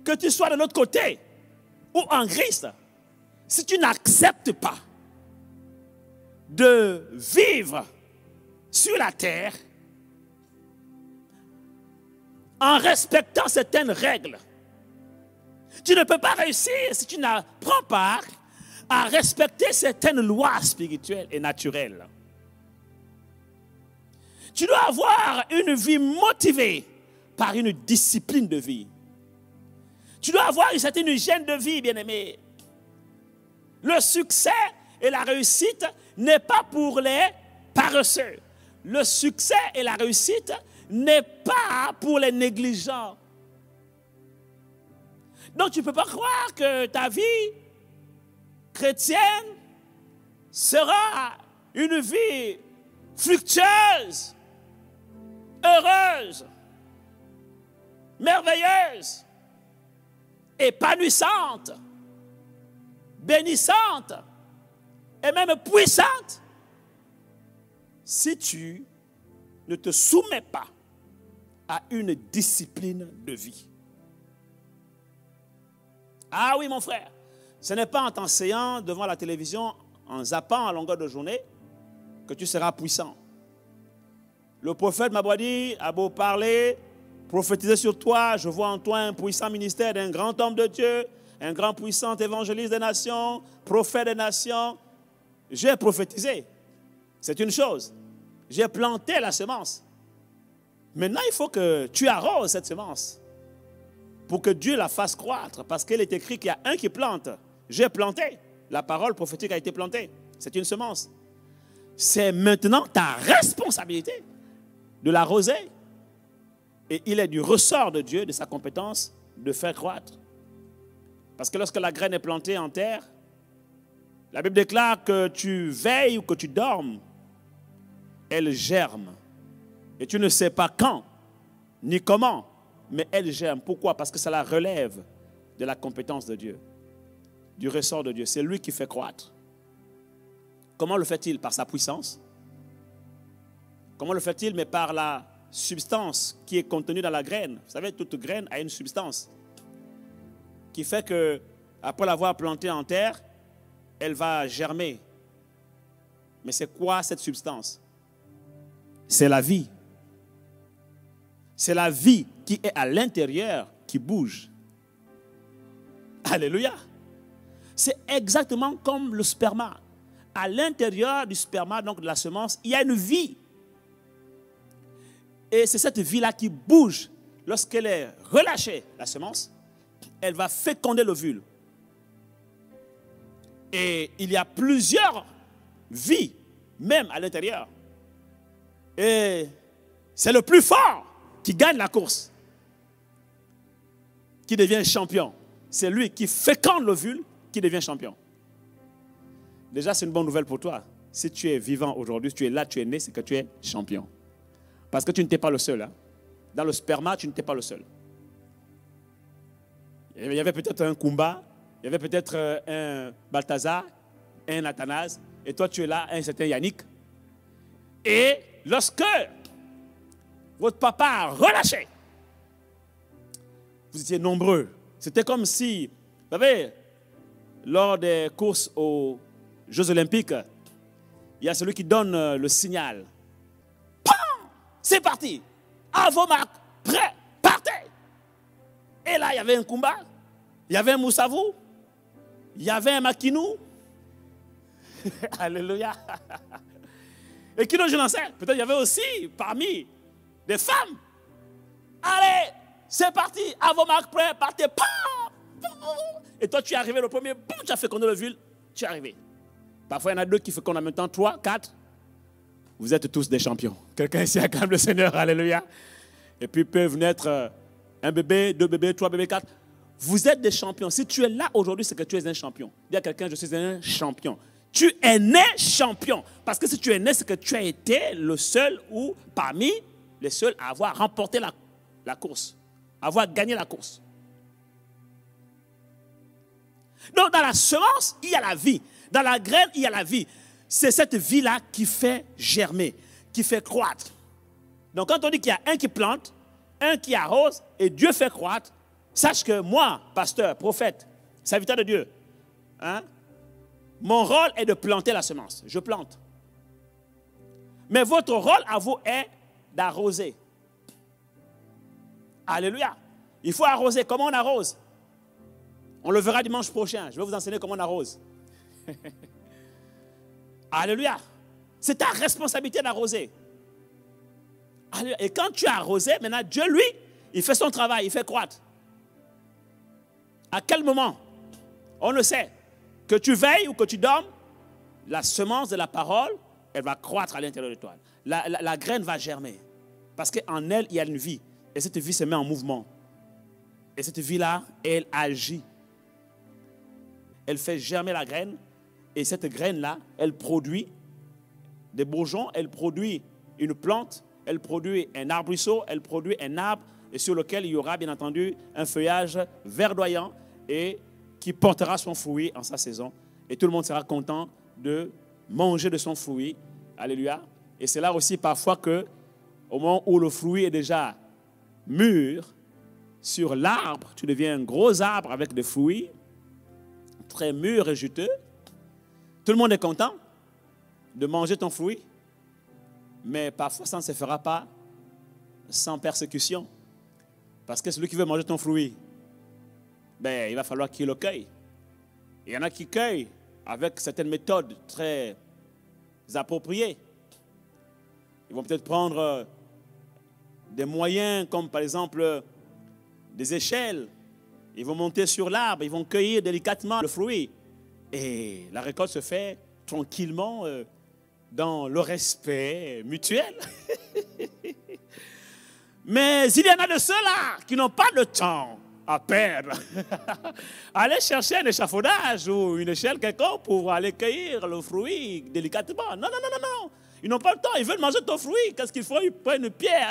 que tu sois de l'autre côté ou en Christ, si tu n'acceptes pas de vivre sur la terre en respectant certaines règles. Tu ne peux pas réussir si tu n'apprends pas à respecter certaines lois spirituelles et naturelles. Tu dois avoir une vie motivée par une discipline de vie. Tu dois avoir une certaine hygiène de vie, bien-aimé. Le succès et la réussite n'est pas pour les paresseux. Le succès et la réussite n'est pas pour les négligents. Donc tu ne peux pas croire que ta vie chrétienne sera une vie fructueuse, heureuse, merveilleuse, épanouissante, bénissante et même puissante si tu ne te soumets pas à une discipline de vie. Ah oui, mon frère, ce n'est pas en t'enseignant devant la télévision, en zappant à longueur de journée, que tu seras puissant. Le prophète m'a dit, a beau parler, prophétiser sur toi, je vois en toi un puissant ministère d'un grand homme de Dieu, un grand puissant évangéliste des nations, prophète des nations. J'ai prophétisé. C'est une chose. J'ai planté la semence. Maintenant, il faut que tu arroses cette semence pour que Dieu la fasse croître. Parce qu'il est écrit qu'il y a un qui plante. J'ai planté. La parole prophétique a été plantée. C'est une semence. C'est maintenant ta responsabilité de l'arroser. Et il est du ressort de Dieu, de sa compétence, de faire croître. Parce que lorsque la graine est plantée en terre, la Bible déclare que tu veilles ou que tu dormes, elle germe. Et tu ne sais pas quand, ni comment, mais elle germe. Pourquoi? Parce que ça la relève de la compétence de Dieu, du ressort de Dieu. C'est lui qui fait croître. Comment le fait-il? Par sa puissance. Comment le fait-il? Mais par la substance qui est contenue dans la graine. Vous savez, toute graine a une substance qui fait que, après l'avoir plantée en terre, elle va germer. Mais c'est quoi cette substance? C'est la vie. C'est la vie qui est à l'intérieur qui bouge. Alléluia. C'est exactement comme le sperma. À l'intérieur du sperma, donc de la semence, il y a une vie. Et c'est cette vie-là qui bouge. Lorsqu'elle est relâchée, la semence, elle va féconder l'ovule. Et il y a plusieurs vies, même à l'intérieur. Et c'est le plus fort qui gagne la course, qui devient champion. C'est lui qui féconde l'ovule qui devient champion. Déjà, c'est une bonne nouvelle pour toi. Si tu es vivant aujourd'hui, si tu es là, tu es né, c'est que tu es champion. Parce que tu n'étais pas le seul. Hein. Dans le sperma, tu n'étais pas le seul. Il y avait peut-être un Kumba, il y avait peut-être un Balthazar, un Athanase, et toi tu es là, un certain Yannick. Et lorsque votre papa a relâché, vous étiez nombreux. C'était comme si, vous savez, lors des courses aux Jeux Olympiques, il y a celui qui donne le signal. Pam! C'est parti! À vos marques, prêts, partez! Et là, il y avait un Kumba, il y avait un Moussavou, il y avait un Makinou. Alléluia. Et qui d'autre je n'en sais? Peut-être il y avait aussi parmi des femmes. Allez, c'est parti, à vos marques, prêts, partez. Et toi, tu es arrivé le premier, boum, tu as fécondé l'ovule, tu es arrivé. Parfois, il y en a deux qui fécondent en même temps, 3, 4. Vous êtes tous des champions. Quelqu'un ici acclame le Seigneur, alléluia. Et puis peuvent naître un bébé, 2 bébés, 3 bébés, 4. Vous êtes des champions. Si tu es là aujourd'hui, c'est que tu es un champion. Dis à quelqu'un, je suis un champion. Tu es né champion. Parce que si tu es né, c'est que tu as été le seul ou parmi les seuls à avoir remporté la la course, avoir gagné la course. Donc dans la semence, il y a la vie. Dans la graine, il y a la vie. C'est cette vie-là qui fait germer, qui fait croître. Donc quand on dit qu'il y a un qui plante, un qui arrose et Dieu fait croître, sache que moi, pasteur, prophète, serviteur de Dieu, hein, mon rôle est de planter la semence. Je plante. Mais votre rôle à vous est d'arroser. Alléluia. Il faut arroser. Comment on arrose? On le verra dimanche prochain. Je vais vous enseigner comment on arrose. Alléluia. C'est ta responsabilité d'arroser. Et quand tu as arrosé, maintenant Dieu, lui, il fait son travail, il fait croître. À quel moment? On le sait. Que tu veilles ou que tu dormes, la semence de la parole, elle va croître à l'intérieur de toi. La graine va germer. Parce qu'en elle, il y a une vie. Et cette vie se met en mouvement. Et cette vie-là, elle agit. Elle fait germer la graine. Et cette graine-là, elle produit des bourgeons, elle produit une plante, elle produit un arbrisseau, elle produit un arbre et sur lequel il y aura bien entendu un feuillage verdoyant et qui portera son fruit en sa saison. Et tout le monde sera content de manger de son fruit. Alléluia. Et c'est là aussi parfois que, au moment où le fruit est déjà mûr, sur l'arbre, tu deviens un gros arbre avec des fruits, très mûrs et juteux. Tout le monde est content de manger ton fruit, mais parfois ça ne se fera pas sans persécution. Parce que celui qui veut manger ton fruit, ben, il va falloir qu'il le cueille. Il y en a qui cueillent avec certaines méthodes très appropriées. Ils vont peut-être prendre des moyens comme par exemple des échelles. Ils vont monter sur l'arbre, ils vont cueillir délicatement le fruit. Et la récolte se fait tranquillement dans le respect mutuel. Mais il y en a de ceux-là qui n'ont pas de temps à perdre. Aller chercher un échafaudage ou une échelle quelconque pour aller cueillir le fruit délicatement. Non, non, non, non, non. Ils n'ont pas le temps, ils veulent manger ton fruit. Qu'est-ce qu'il faut? Ils prennent une pierre.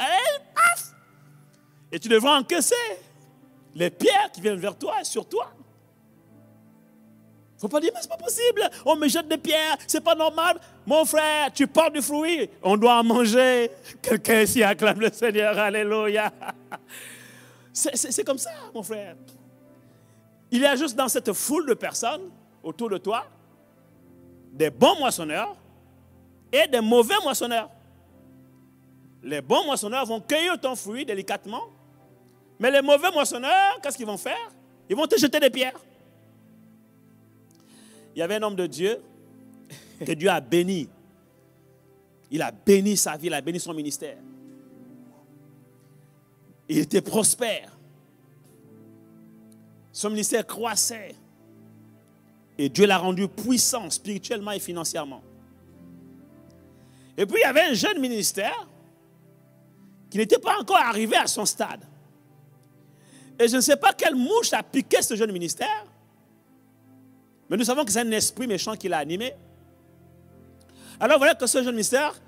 Et tu devras encaisser les pierres qui viennent vers toi et sur toi. Il ne faut pas dire, mais ce n'est pas possible. On me jette des pierres, ce n'est pas normal. Mon frère, tu portes du fruit, on doit en manger. Quelqu'un ici acclame le Seigneur, alléluia. C'est comme ça, mon frère. Il y a juste dans cette foule de personnes autour de toi des bons moissonneurs et des mauvais moissonneurs. Les bons moissonneurs vont cueillir ton fruit délicatement, mais les mauvais moissonneurs, qu'est-ce qu'ils vont faire? Ils vont te jeter des pierres. Il y avait un homme de Dieu que Dieu a béni. Il a béni sa vie, il a béni son ministère. Il était prospère. Son ministère croissait. Et Dieu l'a rendu puissant spirituellement et financièrement. Et puis il y avait un jeune ministère qui n'était pas encore arrivé à son stade. Et je ne sais pas quelle mouche a piqué ce jeune ministère. Mais nous savons que c'est un esprit méchant qui l'a animé. Alors, vous voyez que ce jeune ministère,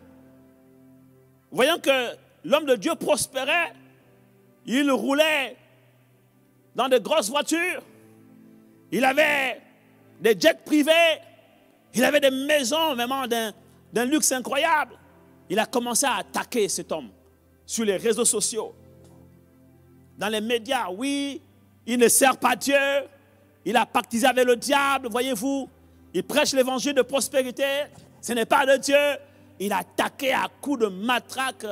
voyant que l'homme de Dieu prospérait, il roulait dans de grosses voitures, il avait des jets privés, il avait des maisons vraiment d'un luxe incroyable. Il a commencé à attaquer cet homme sur les réseaux sociaux, dans les médias. Oui, il ne sert pas Dieu. Il a pactisé avec le diable, voyez-vous. Il prêche l'évangile de prospérité. Ce n'est pas de Dieu. Il a attaqué à coups de matraque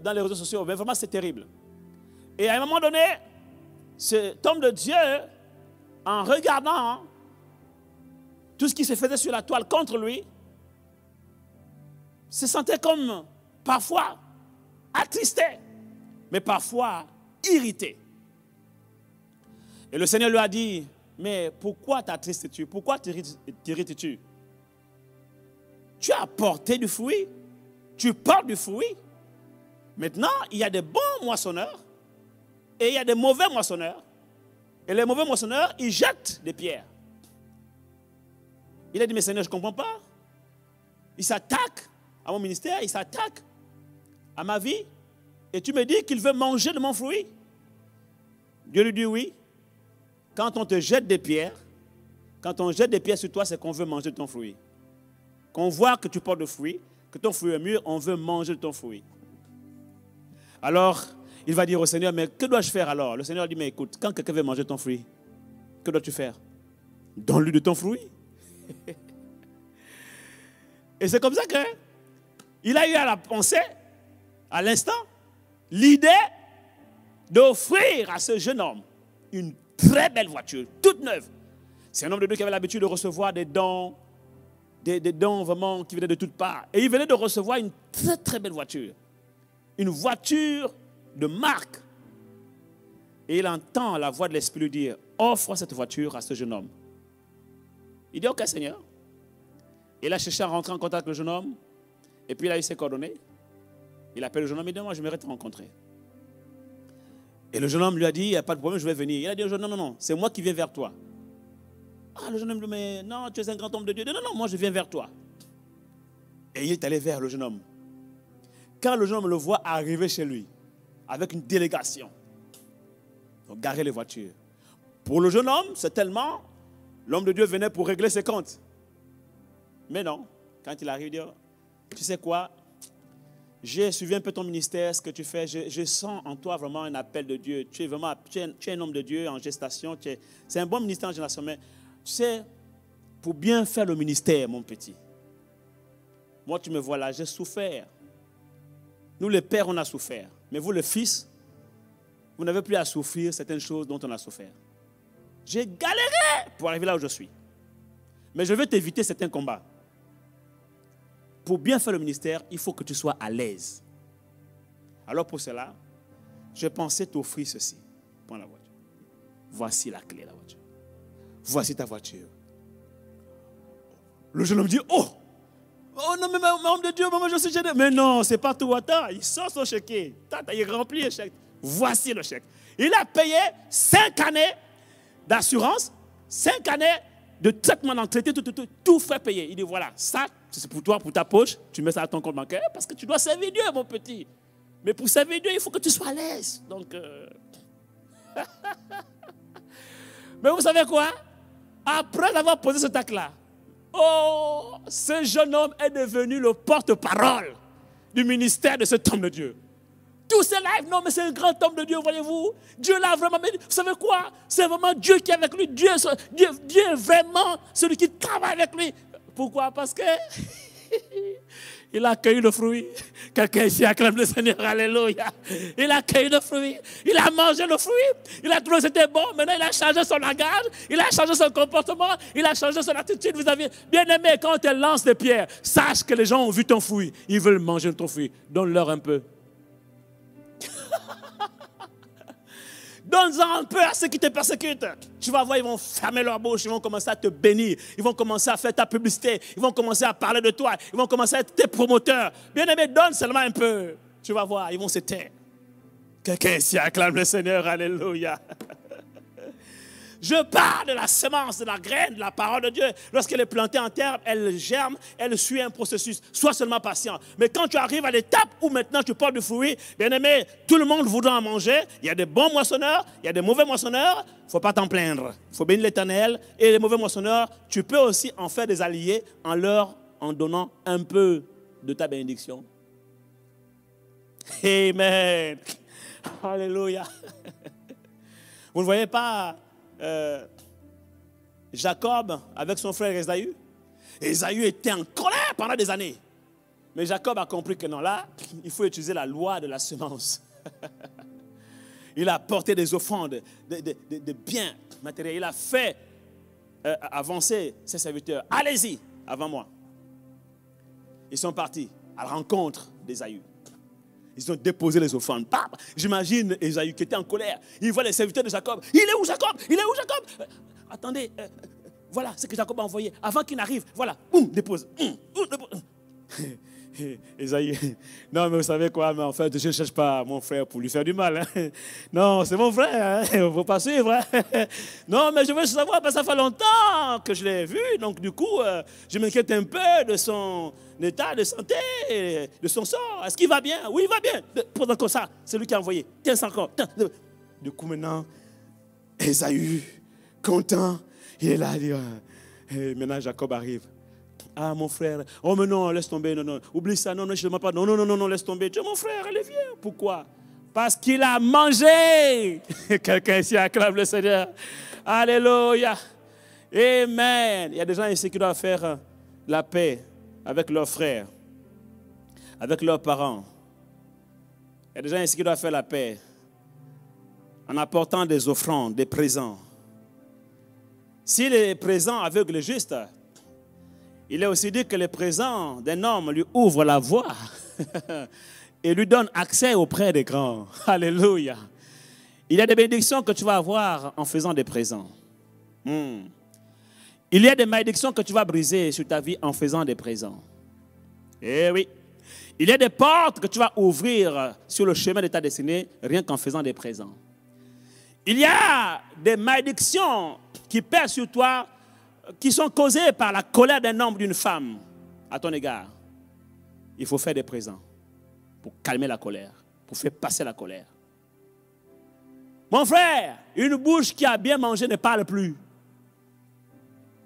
dans les réseaux sociaux. Mais vraiment, c'est terrible. Et à un moment donné, cet homme de Dieu, en regardant tout ce qui se faisait sur la toile contre lui, se sentait comme parfois attristé, mais parfois irrité. Et le Seigneur lui a dit, mais pourquoi t'attristes-tu? Pourquoi t'irrites-tu? Tu as porté du fruit, tu portes du fruit. Maintenant, il y a des bons moissonneurs et il y a des mauvais moissonneurs. Et les mauvais moissonneurs, ils jettent des pierres. Il a dit, mais Seigneur, je ne comprends pas. Il s'attaque à mon ministère, il s'attaque à ma vie. Et tu me dis qu'il veut manger de mon fruit? Dieu lui dit oui. Quand on te jette des pierres, quand on jette des pierres sur toi, c'est qu'on veut manger de ton fruit. Qu'on voit que tu portes de fruits, que ton fruit est mûr, on veut manger de ton fruit. Alors, il va dire au Seigneur, mais que dois-je faire alors? Le Seigneur dit, mais écoute, quand quelqu'un veut manger ton fruit, que dois-tu faire? Donne-lui de ton fruit. Et c'est comme ça qu'il a eu à la pensée, à l'instant, l'idée d'offrir à ce jeune homme une très belle voiture, toute neuve. C'est un homme de Dieu qui avait l'habitude de recevoir des dons vraiment qui venaient de toutes parts. Et il venait de recevoir une très très belle voiture. Une voiture de marque. Et il entend la voix de l'Esprit lui dire, offre cette voiture à ce jeune homme. Il dit, ok Seigneur. Il a cherché à rentrer en contact avec le jeune homme. Et puis il a eu ses coordonnées. Il appelle le jeune homme et dit, moi je m'aimerais te rencontrer. Et le jeune homme lui a dit, il n'y a pas de problème, je vais venir. Il a dit au jeune homme, non, c'est moi qui viens vers toi. Ah, le jeune homme lui dit, mais non, tu es un grand homme de Dieu. Non, moi je viens vers toi. Et il est allé vers le jeune homme. Quand le jeune homme le voit arriver chez lui, avec une délégation, donc garer les voitures. Pour le jeune homme, c'est tellement, l'homme de Dieu venait pour régler ses comptes. Mais non, quand il arrive, il dit, tu sais quoi, j'ai suivi un peu ton ministère, ce que tu fais, je sens en toi vraiment un appel de Dieu. Tu es un homme de Dieu en gestation, c'est un bon ministère en gestation, mais tu sais, pour bien faire le ministère, mon petit, moi tu me vois là, j'ai souffert. Nous les pères, on a souffert. Mais vous, les fils, vous n'avez plus à souffrir certaines choses dont on a souffert. J'ai galéré pour arriver là où je suis. Mais je vais t'éviter certains combats. Pour bien faire le ministère, il faut que tu sois à l'aise. Alors pour cela, je pensais t'offrir ceci. Prends la voiture. Voici la clé de la voiture. Voici ta voiture. Le jeune homme dit, oh non, mais homme de Dieu, moi je suis gêné. Mais non, c'est pas tout. Attends, il sort son chèque. Il remplit le chèque. Voici le chèque. Il a payé 5 années d'assurance, 5 années de traitement d'entretien, tout fait payer. Il dit, voilà, ça, c'est pour toi, pour ta poche, tu mets ça à ton compte bancaire, parce que tu dois servir Dieu, mon petit. Mais pour servir Dieu, il faut que tu sois à l'aise. Donc, mais vous savez quoi? Après avoir posé cet acte-là, oh, ce jeune homme est devenu le porte-parole du ministère de cet homme de Dieu. Tous ces lives, non, mais c'est un grand homme de Dieu, voyez-vous. Dieu l'a vraiment mis. Vous savez quoi? C'est vraiment Dieu qui est avec lui. Dieu est vraiment celui qui travaille avec lui. Pourquoi? Parce que il a cueilli le fruit. Quelqu'un ici acclame le Seigneur, alléluia. Il a cueilli le fruit. Il a mangé le fruit. Il a trouvé que c'était bon. Maintenant, il a changé son langage. Il a changé son comportement. Il a changé son attitude. Vous avez bien aimé, quand on te lance des pierres, sache que les gens ont vu ton fruit. Ils veulent manger ton fruit. Donne-leur un peu. Donne-en un peu à ceux qui te persécutent. Tu vas voir, ils vont fermer leur bouche, ils vont commencer à te bénir, ils vont commencer à faire ta publicité, ils vont commencer à parler de toi, ils vont commencer à être tes promoteurs. Bien-aimé, donne seulement un peu. Tu vas voir, ils vont se taire. Quelqu'un ici acclame le Seigneur, alléluia. Je parle de la semence, de la graine, de la parole de Dieu. Lorsqu'elle est plantée en terre, elle germe, elle suit un processus. Sois seulement patient. Mais quand tu arrives à l'étape où maintenant tu portes du fruit, bien aimé, tout le monde voudra en manger. Il y a des bons moissonneurs, il y a des mauvais moissonneurs. Il ne faut pas t'en plaindre. Il faut bénir l'Éternel. Et les mauvais moissonneurs, tu peux aussi en faire des alliés en donnant un peu de ta bénédiction. Amen. Alléluia. Vous ne voyez pas Jacob avec son frère Ésaü. Ésaü était en colère pendant des années. Mais Jacob a compris que non, là, il faut utiliser la loi de la semence. Il a apporté des offrandes, des biens matériels. Il a fait avancer ses serviteurs. Allez-y, avant moi. Ils sont partis à la rencontre d'Ésaü. Ils ont déposé les offrandes. J'imagine Ésaü qui était en colère. Il voit les serviteurs de Jacob. Il est où Jacob? Il est où Jacob? Attendez, voilà ce que Jacob a envoyé. Avant qu'il n'arrive, voilà, dépose. Esaïe, non, mais vous savez quoi, mais en fait, je ne cherche pas mon frère pour lui faire du mal. Hein. Non, c'est mon frère, il ne faut pas suivre. Hein. Non, mais je veux savoir, parce que ça fait longtemps que je l'ai vu, donc du coup, je m'inquiète un peu de son état de santé, de son sort. Est-ce qu'il va bien? Oui, il va bien. Pendant comme ça, c'est lui qui a envoyé. Tiens, ça encore. Tiens. Du coup, maintenant, Esaü, content, il est là, il dit, et maintenant Jacob arrive. Ah, mon frère, oh, mais non, laisse tomber, non, non, oublie ça, non, non, je ne demande pas, non, non, non, non, laisse tomber. Tu es mon frère, allez, viens. Pourquoi? Parce qu'il a mangé. Quelqu'un ici acclame le Seigneur. Alléluia. Amen. Il y a des gens ici qui doivent faire la paix avec leurs frères, avec leurs parents. Il y a des gens ici qui doivent faire la paix en apportant des offrandes, des présents. Si les présents aveuglent le juste, il est aussi dit que les présents d'un homme lui ouvrent la voie et lui donnent accès auprès des grands. Alléluia. Il y a des bénédictions que tu vas avoir en faisant des présents. Il y a des malédictions que tu vas briser sur ta vie en faisant des présents. Eh oui. Il y a des portes que tu vas ouvrir sur le chemin de ta destinée rien qu'en faisant des présents. Il y a des malédictions qui pèsent sur toi qui sont causées par la colère d'un homme ou d'une femme à ton égard. Il faut faire des présents pour calmer la colère, pour faire passer la colère. Mon frère, une bouche qui a bien mangé ne parle plus.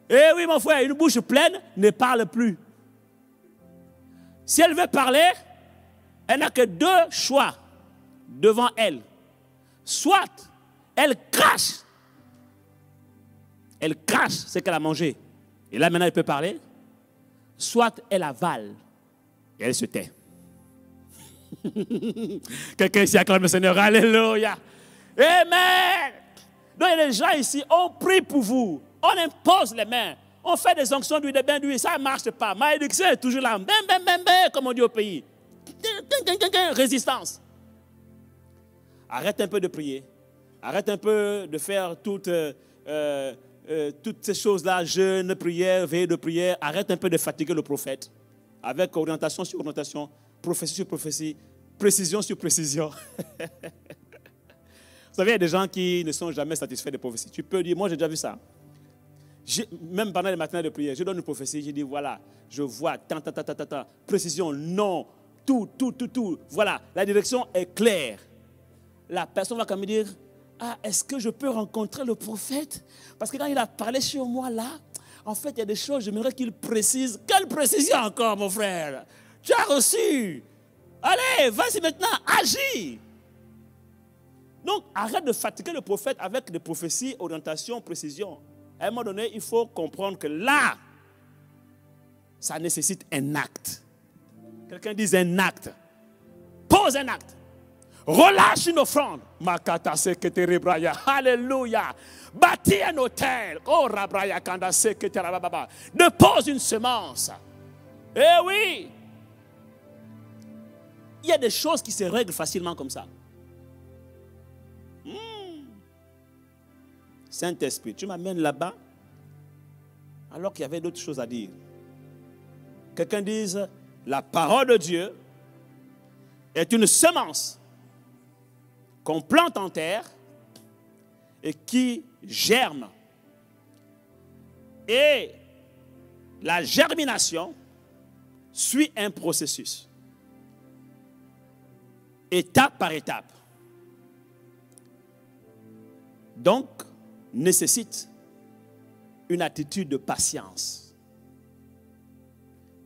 Eh oui, mon frère, une bouche pleine ne parle plus. Si elle veut parler, elle n'a que deux choix devant elle. Soit elle crache ce qu'elle a mangé. Et là, maintenant, elle peut parler. Soit elle avale et elle se tait. Quelqu'un ici acclame le Seigneur. Alléluia. Amen. Donc, il y a des gens ici, on prie pour vous. On impose les mains. On fait des onctions d'huile, des bains d'huile. Ça ne marche pas. Malédiction est toujours là. Bam, bam, bam, bam, comme on dit au pays. Résistance. Arrête un peu de prier. Arrête un peu de faire toutes ces choses-là, jeûne, prière, veille de prière. Arrête un peu de fatiguer le prophète avec orientation sur orientation, prophétie sur prophétie, précision sur précision. Vous savez, il y a des gens qui ne sont jamais satisfaits des prophéties. Tu peux dire, moi j'ai déjà vu ça. Même pendant les matins de prière, je donne une prophétie, je dis voilà, je vois, précision, non, tout. Voilà, la direction est claire. La personne va quand même dire, ah, est-ce que je peux rencontrer le prophète? Parce que quand il a parlé sur moi là, en fait, il y a des choses, j'aimerais qu'il précise. Quelle précision encore, mon frère? Tu as reçu. Allez, vas-y maintenant, agis. Donc, arrête de fatiguer le prophète avec des prophéties, orientation, précision. À un moment donné, il faut comprendre que là, ça nécessite un acte. Quelqu'un dit un acte. Pose un acte. Relâche une offrande. Alléluia. Bâtis un hôtel. Dépose une semence. Eh oui. Il y a des choses qui se règlent facilement comme ça. Saint-Esprit, tu m'amènes là-bas alors qu'il y avait d'autres choses à dire. Quelqu'un dise, la parole de Dieu est une semence qu'on plante en terre et qui germe. Et la germination suit un processus, étape par étape. Donc, nécessite une attitude de patience.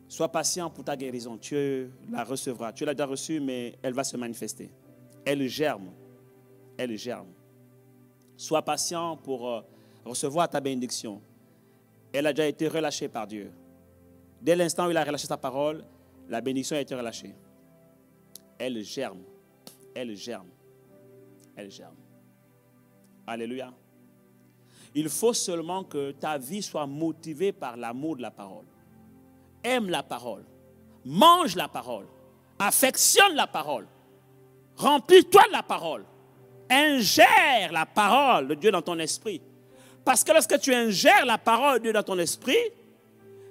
Sois patient pour ta guérison. Tu la recevras. Tu l'as déjà reçue, mais elle va se manifester. Elle germe. Elle germe. Sois patient pour recevoir ta bénédiction. Elle a déjà été relâchée par Dieu. Dès l'instant où il a relâché sa parole, la bénédiction a été relâchée. Elle germe. Elle germe. Elle germe. Alléluia. Il faut seulement que ta vie soit motivée par l'amour de la parole. Aime la parole. Mange la parole. Affectionne la parole. Remplis-toi de la parole. Ingère la parole de Dieu dans ton esprit. Parce que lorsque tu ingères la parole de Dieu dans ton esprit,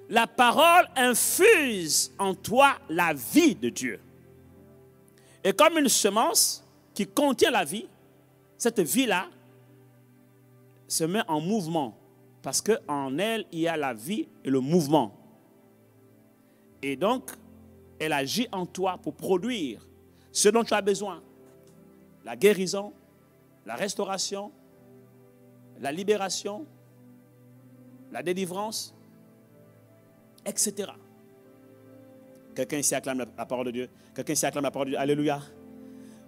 la parole infuse en toi la vie de Dieu. Et comme une semence qui contient la vie, cette vie-là se met en mouvement parce qu'en elle, il y a la vie et le mouvement. Et donc, elle agit en toi pour produire ce dont tu as besoin. La guérison, la restauration, la libération, la délivrance, etc. Quelqu'un ici acclame la parole de Dieu. Quelqu'un ici acclame la parole de Dieu. Alléluia.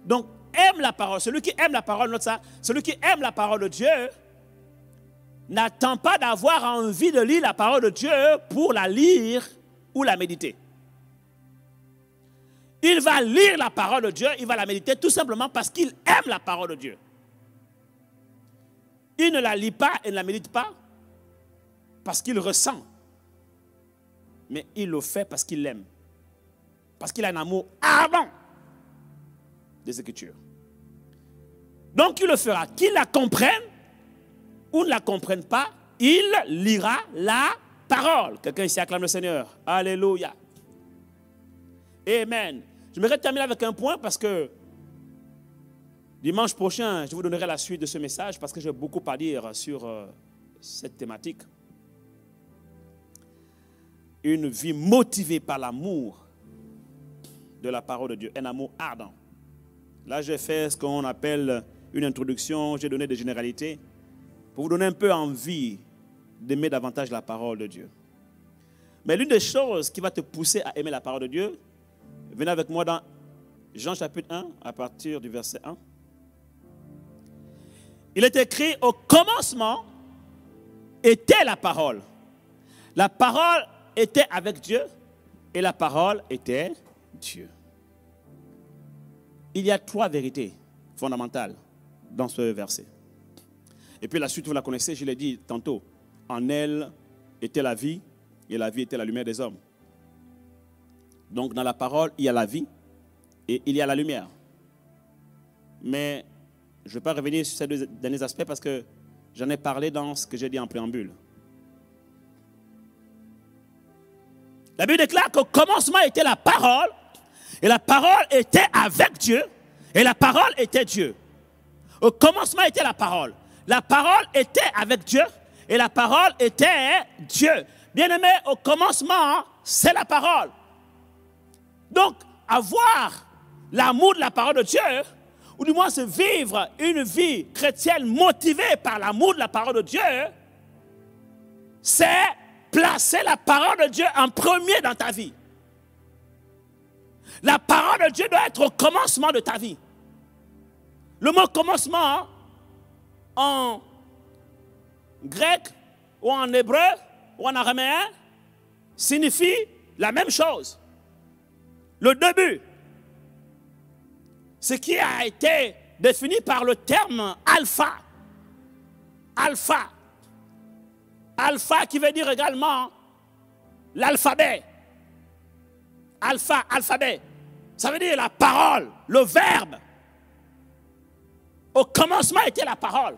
Donc, aime la parole. Celui qui aime la parole, note ça. Celui qui aime la parole de Dieu n'attend pas d'avoir envie de lire la parole de Dieu pour la lire ou la méditer. Il va lire la parole de Dieu, il va la méditer tout simplement parce qu'il aime la parole de Dieu. Il ne la lit pas et ne la médite pas parce qu'il ressent. Mais il le fait parce qu'il l'aime. Parce qu'il a un amour ardent des Écritures. Donc il le fera. Qu'il la comprenne ou ne la comprenne pas, il lira la parole. Quelqu'un ici acclame le Seigneur. Alléluia. Amen. Je voudrais terminer avec un point parce que dimanche prochain, je vous donnerai la suite de ce message parce que j'ai beaucoup à dire sur cette thématique. Une vie motivée par l'amour de la parole de Dieu, un amour ardent. Là, j'ai fait ce qu'on appelle une introduction, j'ai donné des généralités pour vous donner un peu envie d'aimer davantage la parole de Dieu. Mais l'une des choses qui va te pousser à aimer la parole de Dieu, venez avec moi dans Jean chapitre 1, à partir du verset 1. Il est écrit, au commencement était la parole. La parole était avec Dieu et la parole était Dieu. Il y a 3 vérités fondamentales dans ce verset. Et puis la suite, vous la connaissez, je l'ai dit tantôt. En elle était la vie et la vie était la lumière des hommes. Donc dans la parole, il y a la vie et il y a la lumière. Mais je ne vais pas revenir sur ces 2 derniers aspects parce que j'en ai parlé dans ce que j'ai dit en préambule. La Bible déclare qu'au commencement était la parole, et la parole était avec Dieu, et la parole était Dieu. Au commencement était la parole. La parole était avec Dieu, et la parole était Dieu. Bien-aimé, au commencement, c'est la parole. Donc, avoir l'amour de la parole de Dieu, ou du moins se vivre une vie chrétienne motivée par l'amour de la parole de Dieu, c'est placer la parole de Dieu en premier dans ta vie. La parole de Dieu doit être au commencement de ta vie. Le mot commencement, en grec, ou en hébreu, ou en araméen, signifie la même chose. Le début. Ce qui a été défini par le terme alpha. Alpha. Alpha qui veut dire également l'alphabet. Alpha, alphabet. Ça veut dire la parole, le verbe. Au commencement était la parole.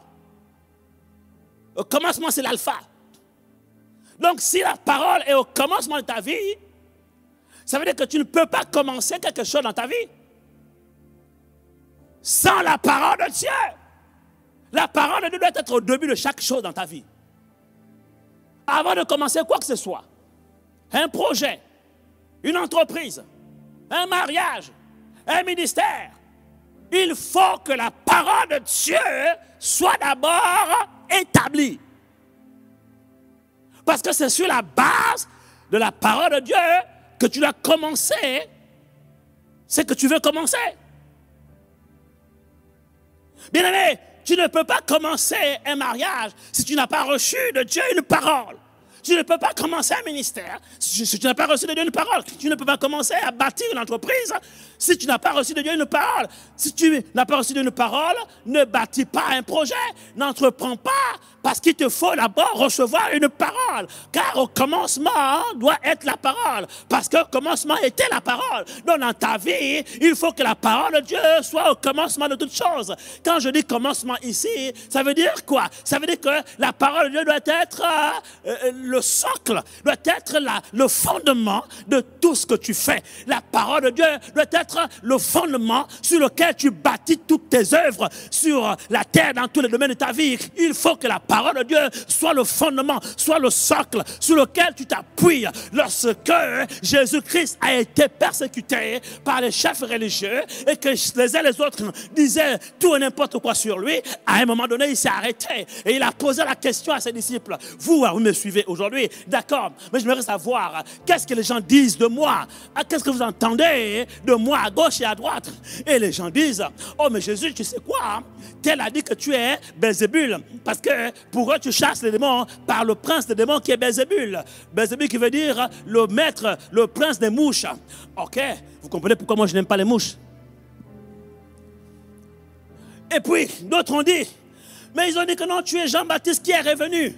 Au commencement, c'est l'alpha. Donc, si la parole est au commencement de ta vie, ça veut dire que tu ne peux pas commencer quelque chose dans ta vie sans la parole de Dieu. La parole de Dieu doit être au début de chaque chose dans ta vie. Avant de commencer quoi que ce soit, un projet, une entreprise, un mariage, un ministère, il faut que la parole de Dieu soit d'abord établie. Parce que c'est sur la base de la parole de Dieu que tu dois commencer ce que tu veux commencer. Bien-aimé, tu ne peux pas commencer un mariage si tu n'as pas reçu de Dieu une parole. Tu ne peux pas commencer un ministère si tu n'as pas reçu de Dieu une parole. Tu ne peux pas commencer à bâtir une entreprise Si tu n'as pas reçu de Dieu une parole, si tu n'as pas reçu d'une parole, ne bâtis pas un projet, n'entreprends pas, parce qu'il te faut d'abord recevoir une parole. Car au commencement doit être la parole, parce que au commencement était la parole. Donc dans ta vie, il faut que la parole de Dieu soit au commencement de toutes choses. Quand je dis commencement ici, ça veut dire quoi? Ça veut dire que la parole de Dieu doit être le socle, doit être le fondement de tout ce que tu fais. La parole de Dieu doit être le fondement sur lequel tu bâtis toutes tes œuvres sur la terre, dans tous les domaines de ta vie. Il faut que la parole de Dieu soit le fondement, soit le socle sur lequel tu t'appuies. Lorsque Jésus-Christ a été persécuté par les chefs religieux et que les uns et les autres disaient tout et n'importe quoi sur lui, à un moment donné, il s'est arrêté et il a posé la question à ses disciples. Vous me suivez aujourd'hui, d'accord, mais j'aimerais savoir qu'est-ce que les gens disent de moi, qu'est-ce que vous entendez de moi à gauche et à droite. Et les gens disent, oh mais Jésus, tu sais quoi, tel a dit que tu es Belzébul, parce que pour eux tu chasses les démons par le prince des démons qui est Belzébul. Belzébul qui veut dire le maître, le prince des mouches. Ok, vous comprenez pourquoi moi je n'aime pas les mouches. Et puis d'autres ont dit, mais ils ont dit que non, tu es Jean-Baptiste qui est revenu.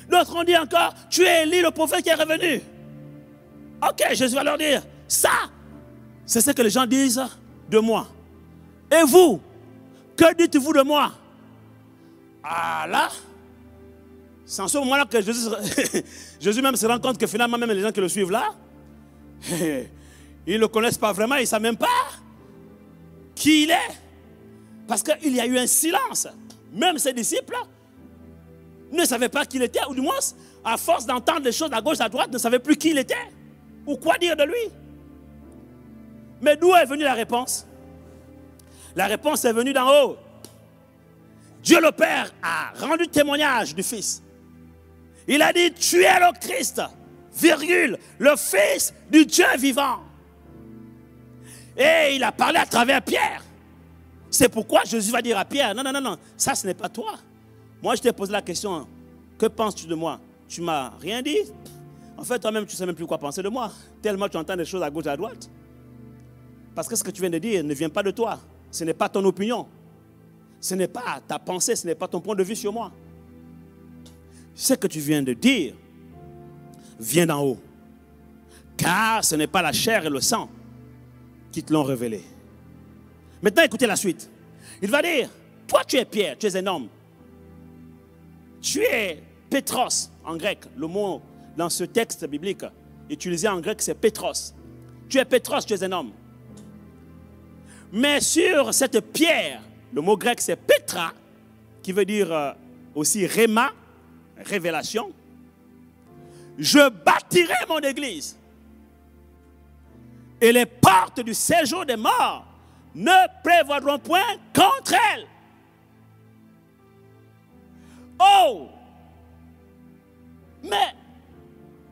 D'autres ont dit encore, tu es Élie le prophète qui est revenu. Ok, Jésus va leur dire, ça, c'est ce que les gens disent de moi. Et vous, que dites-vous de moi? Ah là, c'est en ce moment-là que Jésus même se rend compte que finalement même les gens qui le suivent là, ils ne le connaissent pas vraiment, ils ne savent même pas qui il est. Parce qu'il y a eu un silence. Même ses disciples ne savaient pas qui il était, ou du moins, à force d'entendre les choses à gauche, à droite, ne savaient plus qui il était, ou quoi dire de lui. Mais d'où est venue la réponse? La réponse est venue d'en haut. Dieu le Père a rendu témoignage du Fils. Il a dit, tu es le Christ, virgule, le Fils du Dieu vivant. Et il a parlé à travers Pierre. C'est pourquoi Jésus va dire à Pierre, non, non, non, non, ça ce n'est pas toi. Moi je t'ai posé la question, que penses-tu de moi? Tu m'as rien dit. En fait toi-même tu ne sais même plus quoi penser de moi. Tellement tu entends des choses à gauche et à droite. Parce que ce que tu viens de dire ne vient pas de toi. Ce n'est pas ton opinion. Ce n'est pas ta pensée, ce n'est pas ton point de vue sur moi. Ce que tu viens de dire vient d'en haut. Car ce n'est pas la chair et le sang qui te l'ont révélé. Maintenant, écoutez la suite. Il va dire, toi tu es Pierre, tu es un homme. Tu es Pétros en grec. Le mot dans ce texte biblique utilisé en grec, c'est Pétros. Tu es Pétros, tu es un homme. Mais sur cette pierre, le mot grec c'est Pétra, qui veut dire aussi Réma, révélation. Je bâtirai mon église. Et les portes du séjour des morts ne prévaudront point contre elle. Oh! Mais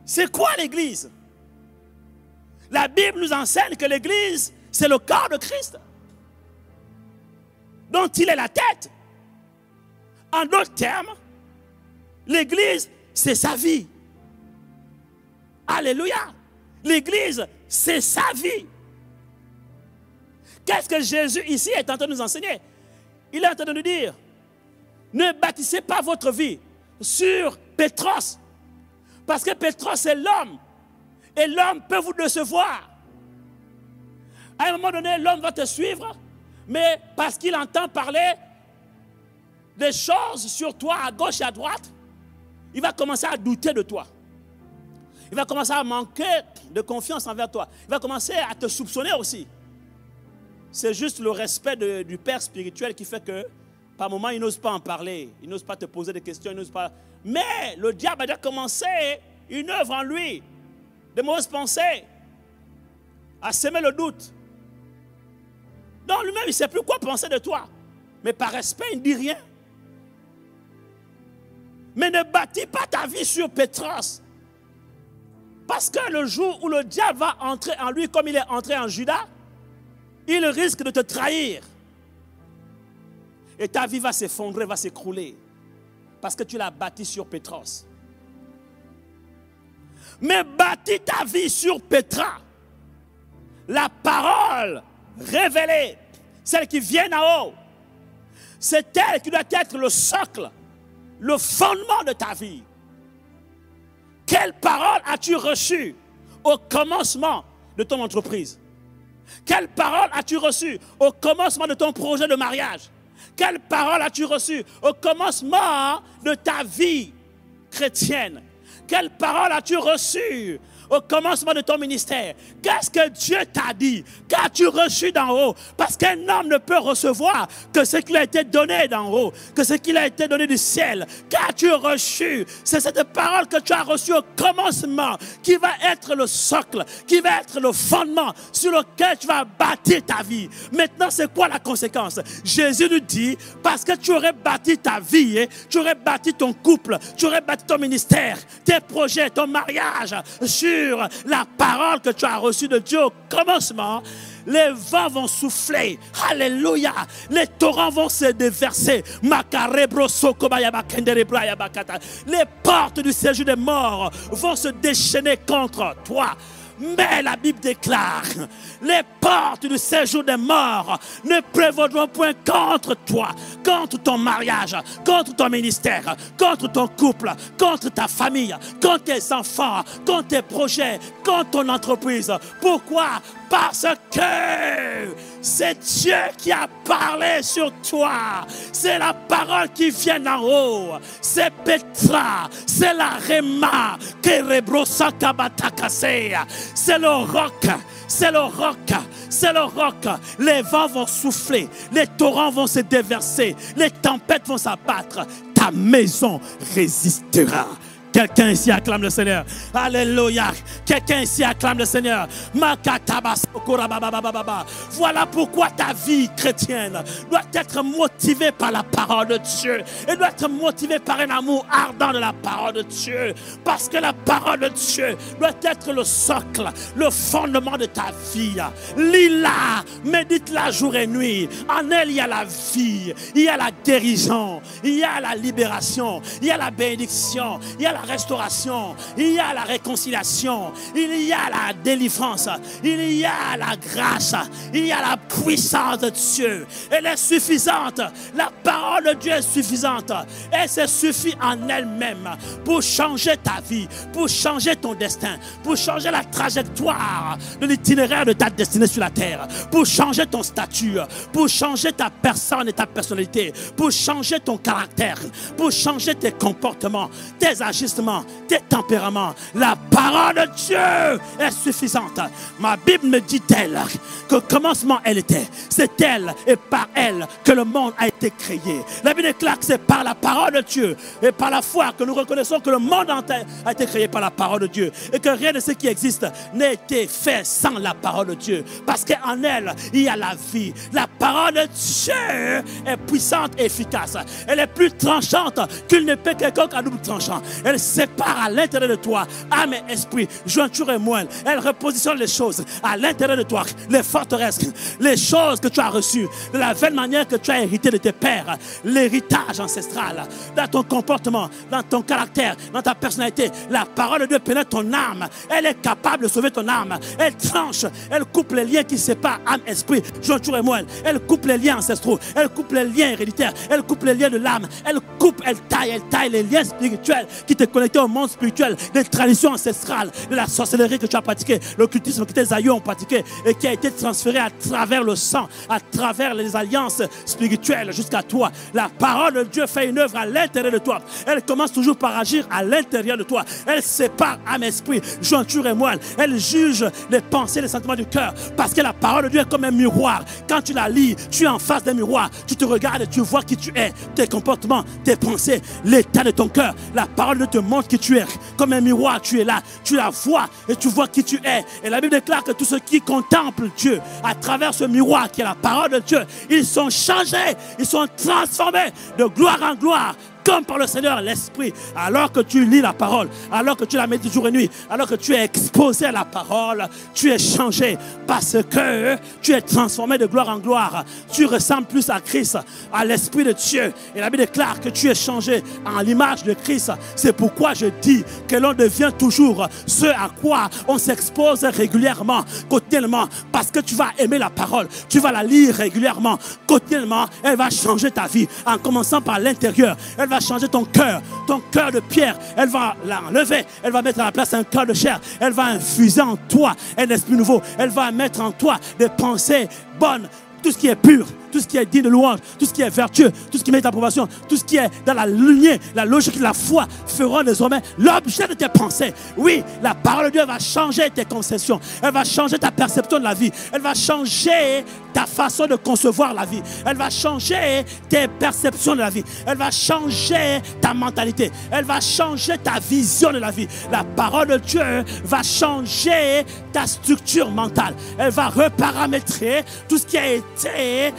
c'est quoi l'église? La Bible nous enseigne que l'église, c'est le corps de Christ, dont il est la tête. En d'autres termes, l'église, c'est sa vie. Alléluia! L'église, c'est sa vie. Qu'est-ce que Jésus ici est en train de nous enseigner? Il est en train de nous dire, ne bâtissez pas votre vie sur Pétros. Parce que Pétros c'est l'homme. Et l'homme peut vous décevoir. À un moment donné, l'homme va te suivre, mais parce qu'il entend parler des choses sur toi à gauche et à droite, il va commencer à douter de toi. Il va commencer à manquer de confiance envers toi. Il va commencer à te soupçonner aussi. C'est juste le respect du Père spirituel qui fait que, par moment, il n'ose pas en parler. Il n'ose pas te poser des questions. Il n'ose pas... Mais le diable a déjà commencé une œuvre en lui, de mauvaises pensées, à semer le doute. Donc lui-même, il ne sait plus quoi penser de toi. Mais par respect, il ne dit rien. Mais ne bâtis pas ta vie sur Pétros. Parce que le jour où le diable va entrer en lui comme il est entré en Judas, il risque de te trahir. Et ta vie va s'effondrer, va s'écrouler. Parce que tu l'as bâti sur Pétros. Mais bâtis ta vie sur Pétra. La parole révélée, celle qui vient d'en haut, c'est elle qui doit être le socle, le fondement de ta vie. Quelle parole as-tu reçue au commencement de ton entreprise? Quelle parole as-tu reçue au commencement de ton projet de mariage? Quelle parole as-tu reçue au commencement de ta vie chrétienne? Quelle parole as-tu reçue au commencement de ton ministère? Qu'est-ce que Dieu t'a dit? Qu'as-tu reçu d'en haut? Parce qu'un homme ne peut recevoir que ce qui lui a été donné d'en haut, que ce qui lui a été donné du ciel. Qu'as-tu reçu? C'est cette parole que tu as reçue au commencement qui va être le socle, qui va être le fondement sur lequel tu vas bâtir ta vie. Maintenant, c'est quoi la conséquence? Jésus nous dit, parce que tu aurais bâti ta vie, tu aurais bâti ton couple, tu aurais bâti ton ministère, tes projets, ton mariage, sur la parole que tu as reçue de Dieu au commencement, les vents vont souffler. Alléluia. Les torrents vont se déverser. Les portes du séjour des morts vont se déchaîner contre toi. Mais la Bible déclare, les portes du séjour des morts ne prévaudront point contre toi, contre ton mariage, contre ton ministère, contre ton couple, contre ta famille, contre tes enfants, contre tes projets, contre ton entreprise. Pourquoi? Parce que c'est Dieu qui a parlé sur toi. C'est la parole qui vient d'en haut. C'est Petra, c'est la Réma, c'est le roc, c'est le roc, c'est le roc. Les vents vont souffler, les torrents vont se déverser, les tempêtes vont s'abattre. Ta maison résistera. Quelqu'un ici acclame le Seigneur. Alléluia. Quelqu'un ici acclame le Seigneur. Voilà pourquoi ta vie chrétienne doit être motivée par la parole de Dieu. Elle doit être motivée par un amour ardent de la parole de Dieu. Parce que la parole de Dieu doit être le socle, le fondement de ta vie. Lis-la, médite-la jour et nuit. En elle, il y a la vie, il y a la guérison, il y a la libération, il y a la bénédiction, il y a la restauration, il y a la réconciliation, il y a la délivrance, il y a la grâce, il y a la puissance de Dieu. Elle est suffisante. La parole de Dieu est suffisante. Elle se suffit en elle-même pour changer ta vie, pour changer ton destin, pour changer la trajectoire de l'itinéraire de ta destinée sur la terre, pour changer ton statut, pour changer ta personne et ta personnalité, pour changer ton caractère, pour changer tes comportements, tes agissements, tes tempéraments. La parole de Dieu est suffisante. Ma Bible me dit-elle que commencement elle était. C'est elle et par elle que le monde a été créé. La Bible déclare que c'est par la parole de Dieu et par la foi que nous reconnaissons que le monde entier a été créé par la parole de Dieu et que rien de ce qui existe n'a été fait sans la parole de Dieu. Parce qu'en elle, il y a la vie. La parole de Dieu est puissante et efficace. Elle est plus tranchante qu'une épée quelconque à double tranchant. Elle sépare à l'intérieur de toi âme et esprit, jointure et moelle. Elle repositionne les choses à l'intérieur de toi, les forteresses, les choses que tu as reçues, de la même manière que tu as hérité de tes pères, l'héritage ancestral, dans ton comportement, dans ton caractère, dans ta personnalité. La parole de Dieu pénètre ton âme. Elle est capable de sauver ton âme. Elle tranche, elle coupe les liens qui séparent âme, esprit, jointure et moelle. Elle coupe les liens ancestraux, elle coupe les liens héréditaires, elle coupe les liens de l'âme, elle coupe, elle taille les liens spirituels qui te connectaient au monde spirituel, les traditions ancestrales, de la sorcellerie que tu as pratiquée, l'occultisme que tes aïeux ont pratiqué et qui a été transféré à travers le sang, à travers les alliances spirituelles jusqu'à toi. La parole de Dieu fait une œuvre à l'intérieur de toi. Elle commence toujours par agir à l'intérieur de toi. Elle sépare âme, esprit, jointure et moelle. Elle juge les pensées, les sentiments du cœur. Parce que la parole de Dieu est comme un miroir. Quand tu la lis, tu es en face d'un miroir. Tu te regardes et tu vois qui tu es, tes comportements, tes pensées, l'état de ton cœur. La parole de Dieu te montre qui tu es. Comme un miroir, tu es là. Tu la vois et tu vois qui tu es. Et la Bible déclare que tous ceux qui contemplent Dieu à travers ce miroir qui est la parole de Dieu, ils sont changés, ils sont transformés de gloire en gloire, comme par le Seigneur l'Esprit. Alors que tu lis la parole, alors que tu la médites jour et nuit, alors que tu es exposé à la parole, tu es changé parce que tu es transformé de gloire en gloire. Tu ressembles plus à Christ, à l'Esprit de Dieu. Et la Bible déclare que tu es changé en l'image de Christ. C'est pourquoi je dis que l'on devient toujours ce à quoi on s'expose régulièrement, quotidiennement, parce que tu vas aimer la parole, tu vas la lire régulièrement, quotidiennement. Elle va changer ta vie en commençant par l'intérieur. Elle va changer ton cœur de pierre. Elle va l'enlever, elle va mettre à la place un cœur de chair. Elle va infuser en toi un esprit nouveau. Elle va mettre en toi des pensées bonnes, tout ce qui est pur, tout ce qui est digne de louange, tout ce qui est vertueux, tout ce qui mérite l'approbation, tout ce qui est dans la lignée, la logique de la foi feront désormais l'objet de tes pensées. Oui, la parole de Dieu va changer tes conceptions. Elle va changer ta perception de la vie. Elle va changer ta façon de concevoir la vie. Elle va changer tes perceptions de la vie. Elle va changer ta mentalité. Elle va changer ta vision de la vie. La parole de Dieu va changer ta structure mentale. Elle va reparamétrer tout ce qui a été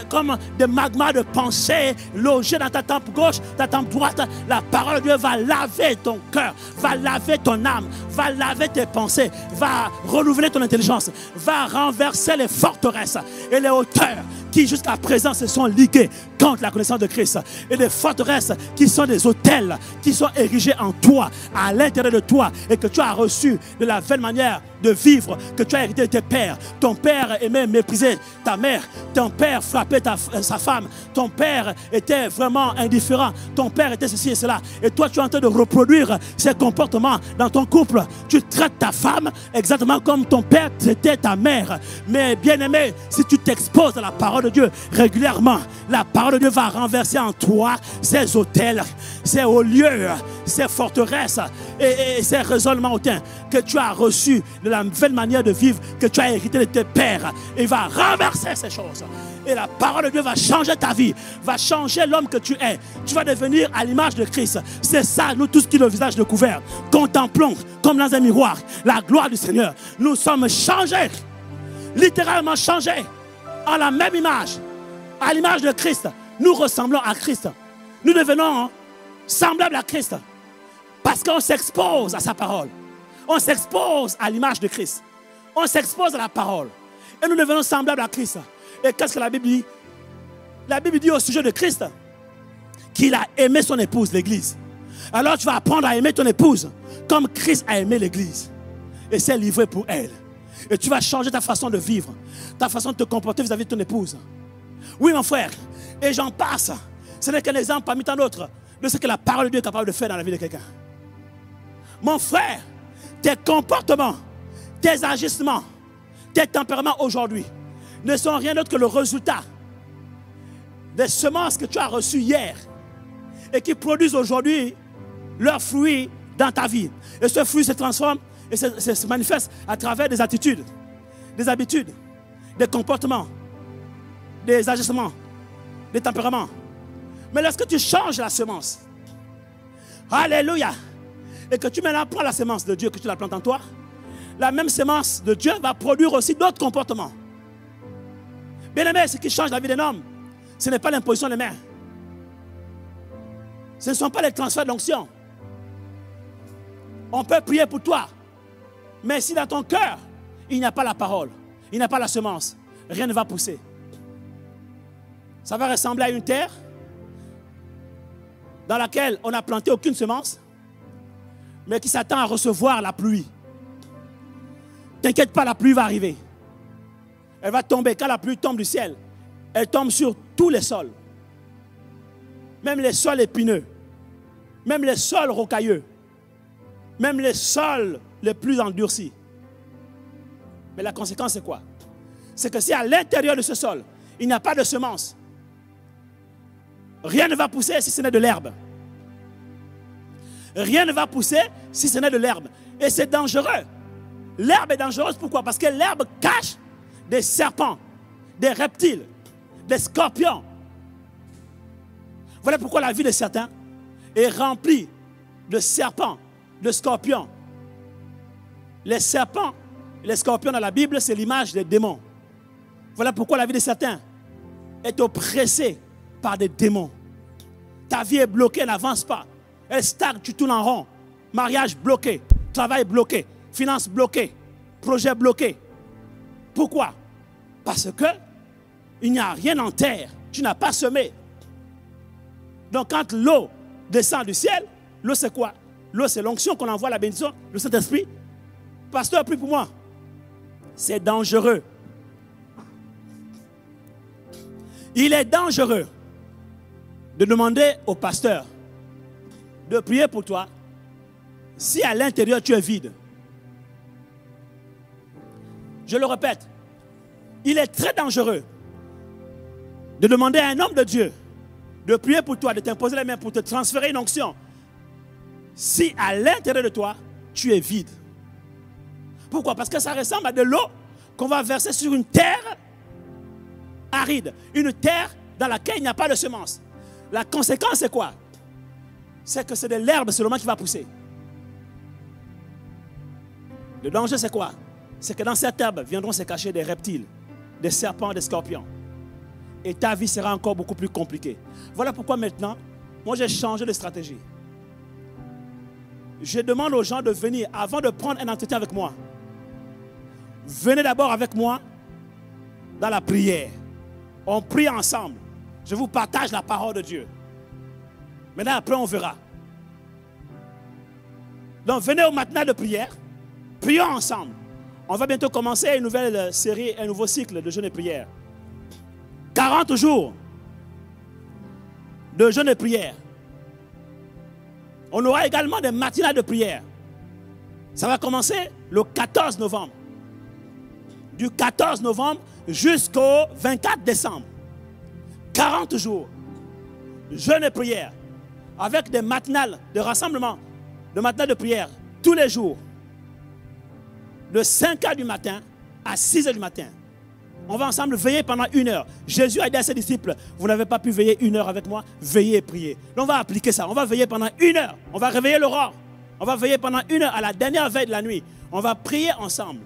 comme des magmas de pensée logés dans ta tempe gauche, ta tempe droite. La parole de Dieu va laver ton cœur, va laver ton âme, va laver tes pensées, va renouveler ton intelligence, va renverser les forteresses et les hauteurs qui jusqu'à présent se sont liguées contre la connaissance de Christ, et des forteresses qui sont des autels qui sont érigés en toi, à l'intérieur de toi, et que tu as reçu de la vaine manière de vivre que tu as hérité de tes pères. Ton père aimait mépriser ta mère, ton père frappait sa femme, ton père était vraiment indifférent, ton père était ceci et cela, et toi tu es en train de reproduire ces comportements dans ton couple. Tu traites ta femme exactement comme ton père traitait ta mère. Mais bien aimé, si tu t'exposes à la parole de Dieu régulièrement, la parole de Dieu va renverser en toi ces autels, ces hauts lieux, ces forteresses et ces raisonnements hautains que tu as reçus de la nouvelle manière de vivre que tu as hérité de tes pères. Il va renverser ces choses. Et la parole de Dieu va changer ta vie, va changer l'homme que tu es. Tu vas devenir à l'image de Christ. C'est ça, nous tous qui le visage découvert, contemplons comme dans un miroir la gloire du Seigneur. Nous sommes changés, littéralement changés, en la même image, à l'image de Christ. Nous ressemblons à Christ. Nous devenons semblables à Christ parce qu'on s'expose à sa parole. On s'expose à l'image de Christ. On s'expose à la parole. Et nous devenons semblables à Christ. Et qu'est-ce que la Bible dit? La Bible dit au sujet de Christ qu'il a aimé son épouse, l'Église. Alors tu vas apprendre à aimer ton épouse comme Christ a aimé l'Église et s'est livré pour elle. Et tu vas changer ta façon de vivre, ta façon de te comporter vis-à-vis de ton épouse. Oui, mon frère, et j'en passe. Ce n'est qu'un exemple parmi tant d'autres de ce que la parole de Dieu est capable de faire dans la vie de quelqu'un. Mon frère, tes comportements, tes agissements, tes tempéraments aujourd'hui ne sont rien d'autre que le résultat des semences que tu as reçues hier et qui produisent aujourd'hui leurs fruits dans ta vie. Et ce fruit se transforme et se manifeste à travers des attitudes, des habitudes, des comportements, des agissements, des tempéraments. Mais lorsque tu changes la semence, alléluia, et que tu maintenant prends la semence de Dieu, que tu la plantes en toi, la même semence de Dieu va produire aussi d'autres comportements. Bien aimé, ce qui change la vie d'un homme, ce n'est pas l'imposition des mains. Ce ne sont pas les transferts d'onction. On peut prier pour toi, mais si dans ton cœur, il n'y a pas la parole, il n'y a pas la semence, rien ne va pousser. Ça va ressembler à une terre dans laquelle on n'a planté aucune semence, mais qui s'attend à recevoir la pluie. T'inquiète pas, la pluie va arriver. Elle va tomber. Quand la pluie tombe du ciel, elle tombe sur tous les sols. Même les sols épineux, même les sols rocailleux, même les sols les plus endurcis. Mais la conséquence c'est quoi? C'est que si à l'intérieur de ce sol, il n'y a pas de semence, rien ne va pousser si ce n'est de l'herbe. Rien ne va pousser si ce n'est de l'herbe. Et c'est dangereux. L'herbe est dangereuse, pourquoi? Parce que l'herbe cache des serpents, des reptiles, des scorpions. Voilà pourquoi la vie de certains est remplie de serpents, de scorpions. Les serpents, les scorpions dans la Bible, c'est l'image des démons. Voilà pourquoi la vie de certains est oppressée par des démons. ta vie est bloquée, elle n'avance pas. Elle stagne, tu tournes en rond. Mariage bloqué, travail bloqué, finances bloquées, projet bloqué. Pourquoi? Parce que il n'y a rien en terre. Tu n'as pas semé. Donc quand l'eau descend du ciel, l'eau c'est quoi? L'eau c'est l'onction qu'on envoie, la bénédiction, le Saint-Esprit. Pasteur, prie pour moi. C'est dangereux. Il est dangereux de demander au pasteur de prier pour toi si à l'intérieur tu es vide. Je le répète, il est très dangereux de demander à un homme de Dieu de prier pour toi, de t'imposer les mains pour te transférer une onction si à l'intérieur de toi tu es vide. Pourquoi? Parce que ça ressemble à de l'eau qu'on va verser sur une terre aride, une terre dans laquelle il n'y a pas de semence. La conséquence c'est quoi? C'est que c'est de l'herbe seulement qui va pousser. Le danger c'est quoi? C'est que dans cette herbe viendront se cacher des reptiles, des serpents, des scorpions. Et ta vie sera encore beaucoup plus compliquée. Voilà pourquoi maintenant, moi j'ai changé de stratégie. Je demande aux gens de venir, avant de prendre un entretien avec moi, venez d'abord avec moi dans la prière. On prie ensemble. Je vous partage la parole de Dieu. Maintenant, après, on verra. Donc, venez au matin de prière. Prions ensemble. On va bientôt commencer une nouvelle série, un nouveau cycle de jeûne et prière. 40 jours de jeûne et prière. On aura également des matinales de prière. Ça va commencer le 14 novembre. Du 14 novembre jusqu'au 24 décembre. 40 jours. Jeûne et prière. Avec des matinales de rassemblement, de matinales de prière, tous les jours. De 5 h du matin à 6 h du matin. On va ensemble veiller pendant 1 heure. Jésus a dit à ses disciples, vous n'avez pas pu veiller 1 heure avec moi, veillez et priez. Donc on va appliquer ça. On va veiller pendant 1 heure. On va réveiller l'aurore. On va veiller pendant 1 heure à la dernière veille de la nuit. On va prier ensemble.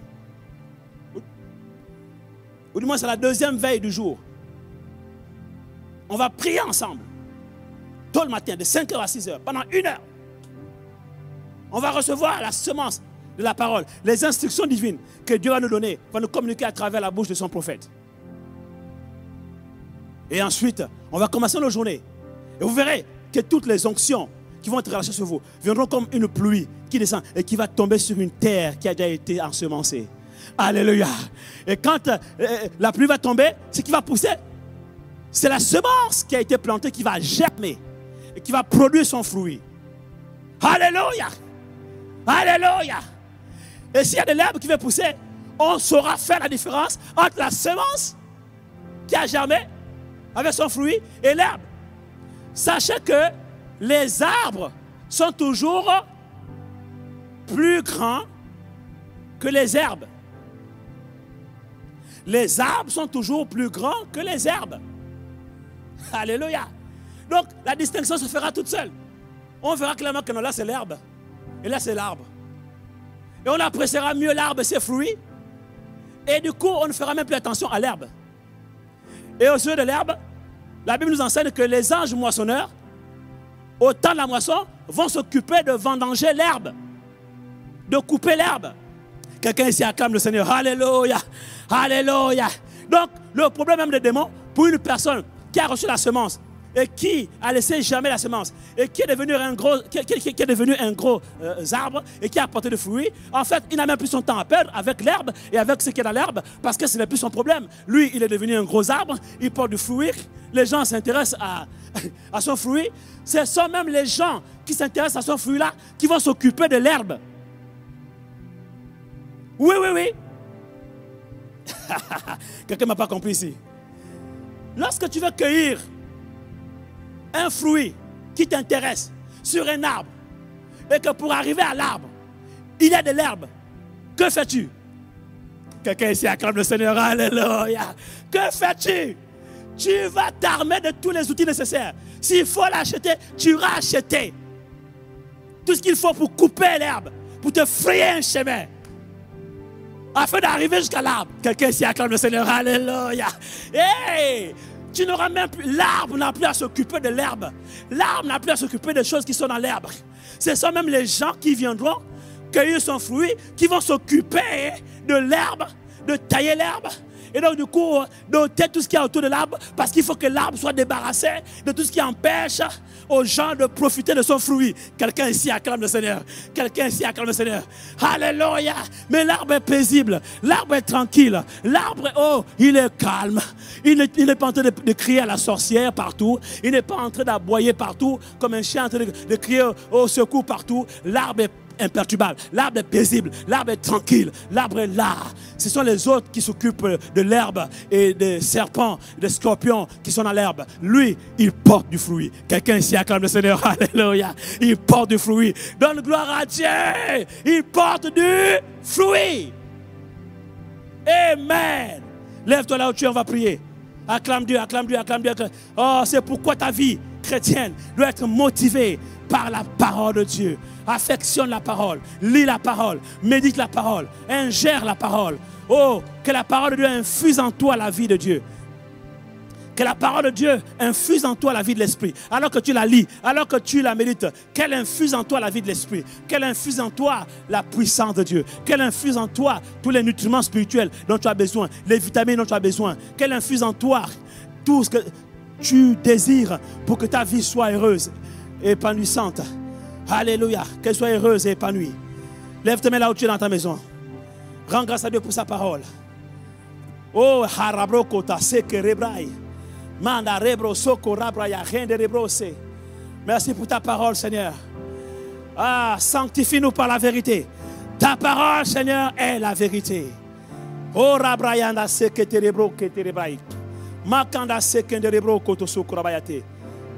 Ou du moins c'est la deuxième veille du jour. On va prier ensemble. Tôt le matin, de 5 h à 6 h, pendant 1 heure. On va recevoir la semence de la parole, les instructions divines que Dieu va nous donner, va nous communiquer à travers la bouche de son prophète. Et ensuite, on va commencer nos journées. Et vous verrez que toutes les onctions qui vont être relâchées sur vous viendront comme une pluie qui descend et qui va tomber sur une terre qui a déjà été ensemencée. Alléluia. Et quand la pluie va tomber, ce qui va pousser, c'est la semence qui a été plantée qui va germer et qui va produire son fruit. Alléluia. Alléluia. Et s'il y a de l'herbe qui va pousser, on saura faire la différence entre la semence qui a germé avec son fruit et l'herbe. Sachez que les arbres sont toujours plus grands que les herbes. Les arbres sont toujours plus grands que les herbes. Alléluia. Donc la distinction se fera toute seule. On verra clairement que là c'est l'herbe et là c'est l'arbre. Et on appréciera mieux l'arbre et ses fruits. Et du coup, on ne fera même plus attention à l'herbe. Et au sujet de l'herbe, la Bible nous enseigne que les anges moissonneurs, au temps de la moisson, vont s'occuper de vendanger l'herbe, de couper l'herbe. Quelqu'un ici acclame le Seigneur. Alléluia. Alléluia. Donc, le problème même des démons, pour une personne qui a reçu la semence et qui a laissé germer la semence et qui est devenu un gros, arbre et qui a apporté des fruits, en fait, il n'a même plus son temps à perdre avec l'herbe et avec ce qui est dans l'herbe parce que ce n'est plus son problème. Lui, il est devenu un gros arbre, il porte du fruit, les gens s'intéressent à son fruit. Ce sont même les gens qui s'intéressent à son fruit-là qui vont s'occuper de l'herbe. Oui, oui, oui. Quelqu'un ne m'a pas compris ici. Lorsque tu veux cueillir un fruit qui t'intéresse sur un arbre et que pour arriver à l'arbre, il y a de l'herbe, que fais-tu? Quelqu'un ici acclame le Seigneur, alléluia. Que fais-tu? Tu vas t'armer de tous les outils nécessaires. S'il faut l'acheter, tu iras acheter tout ce qu'il faut pour couper l'herbe, pour te frayer un chemin, afin d'arriver jusqu'à l'arbre. Quelqu'un ici acclame le Seigneur, alléluia. Hey! tu n'auras même plus, l'arbre n'a plus à s'occuper de l'herbe. L'arbre n'a plus à s'occuper des choses qui sont dans l'herbe. Ce sont même les gens qui viendront cueillir son fruit, qui vont s'occuper de l'herbe, de tailler l'herbe. Et donc du coup, d'ôter tout ce qu'il y a autour de l'arbre, parce qu'il faut que l'arbre soit débarrassé de tout ce qui empêche aux gens de profiter de son fruit. Quelqu'un ici acclame le Seigneur. Quelqu'un ici acclame le Seigneur. Alléluia. Mais l'arbre est paisible. L'arbre est tranquille. L'arbre, oh, il est calme. Il n'est pas en train de crier à la sorcière partout. Il n'est pas en train d'aboyer partout comme un chien en train de crier au secours partout. L'arbre est imperturbable, l'arbre est paisible, l'arbre est tranquille, l'arbre est là. Ce sont les autres qui s'occupent de l'herbe et des serpents, des scorpions qui sont dans l'herbe. Lui, il porte du fruit. Quelqu'un ici acclame le Seigneur. Alléluia. Il porte du fruit. Donne gloire à Dieu. Il porte du fruit. Amen. Lève-toi là où tu es, on va prier. Acclame Dieu, acclame Dieu, acclame Dieu. Oh, c'est pourquoi ta vie chrétienne doit être motivée par la parole de Dieu. Affectionne la parole, lis la parole, médite la parole, ingère la parole. Oh, que la parole de Dieu infuse en toi la vie de Dieu. Que la parole de Dieu infuse en toi la vie de l'esprit. Alors que tu la lis, alors que tu la médites, qu'elle infuse en toi la vie de l'esprit. Qu'elle infuse en toi la puissance de Dieu. Qu'elle infuse en toi tous les nutriments spirituels dont tu as besoin, les vitamines dont tu as besoin. Qu'elle infuse en toi tout ce que tu désires pour que ta vie soit heureuse, épanouissante. Alléluia. Qu'elle soit heureuse et épanouie. Lève tes mains là où tu es dans ta maison. Rends grâce à Dieu pour sa parole. Oh, harabrokota seke rebrai. Manda rebro soko rabraya rende rebrose. Merci pour ta parole, Seigneur. Ah, sanctifie-nous par la vérité. Ta parole, Seigneur, est la vérité. Oh, rabrayanda seke terebro keterebrai. Makanda seke rebro koto soko rabayate.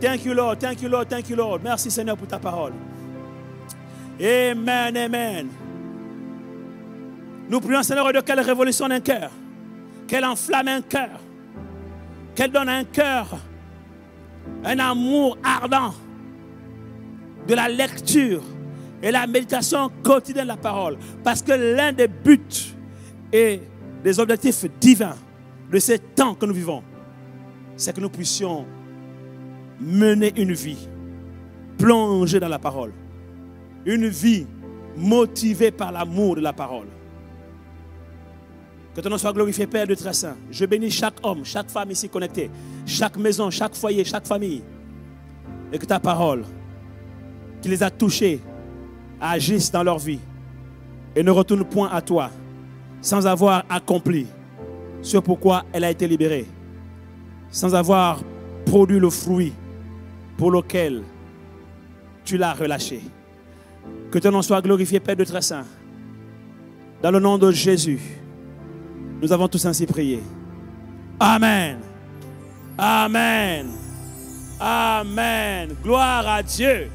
Thank you, Lord. Thank you, Lord. Thank you, Lord. Merci, Seigneur, pour ta parole. Amen, amen. Nous prions, Seigneur, de qu'elle révolutionne un cœur, qu'elle enflamme un cœur, qu'elle donne un cœur, un amour ardent de la lecture et la méditation quotidienne de la parole. Parce que l'un des buts et des objectifs divins de ces temps que nous vivons, c'est que nous puissions mener une vie plongée dans la parole. Une vie motivée par l'amour de la parole. Que ton nom soit glorifié, Père de très saint. Je bénis chaque homme, chaque femme ici connectée, chaque maison, chaque foyer, chaque famille. Et que ta parole, qui les a touchés, agisse dans leur vie et ne retourne point à toi sans avoir accompli ce pourquoi elle a été libérée, sans avoir produit le fruit pour lequel tu l'as relâché. Que ton nom soit glorifié, Père de très saint. Dans le nom de Jésus, nous avons tous ainsi prié. Amen. Amen. Amen. Gloire à Dieu.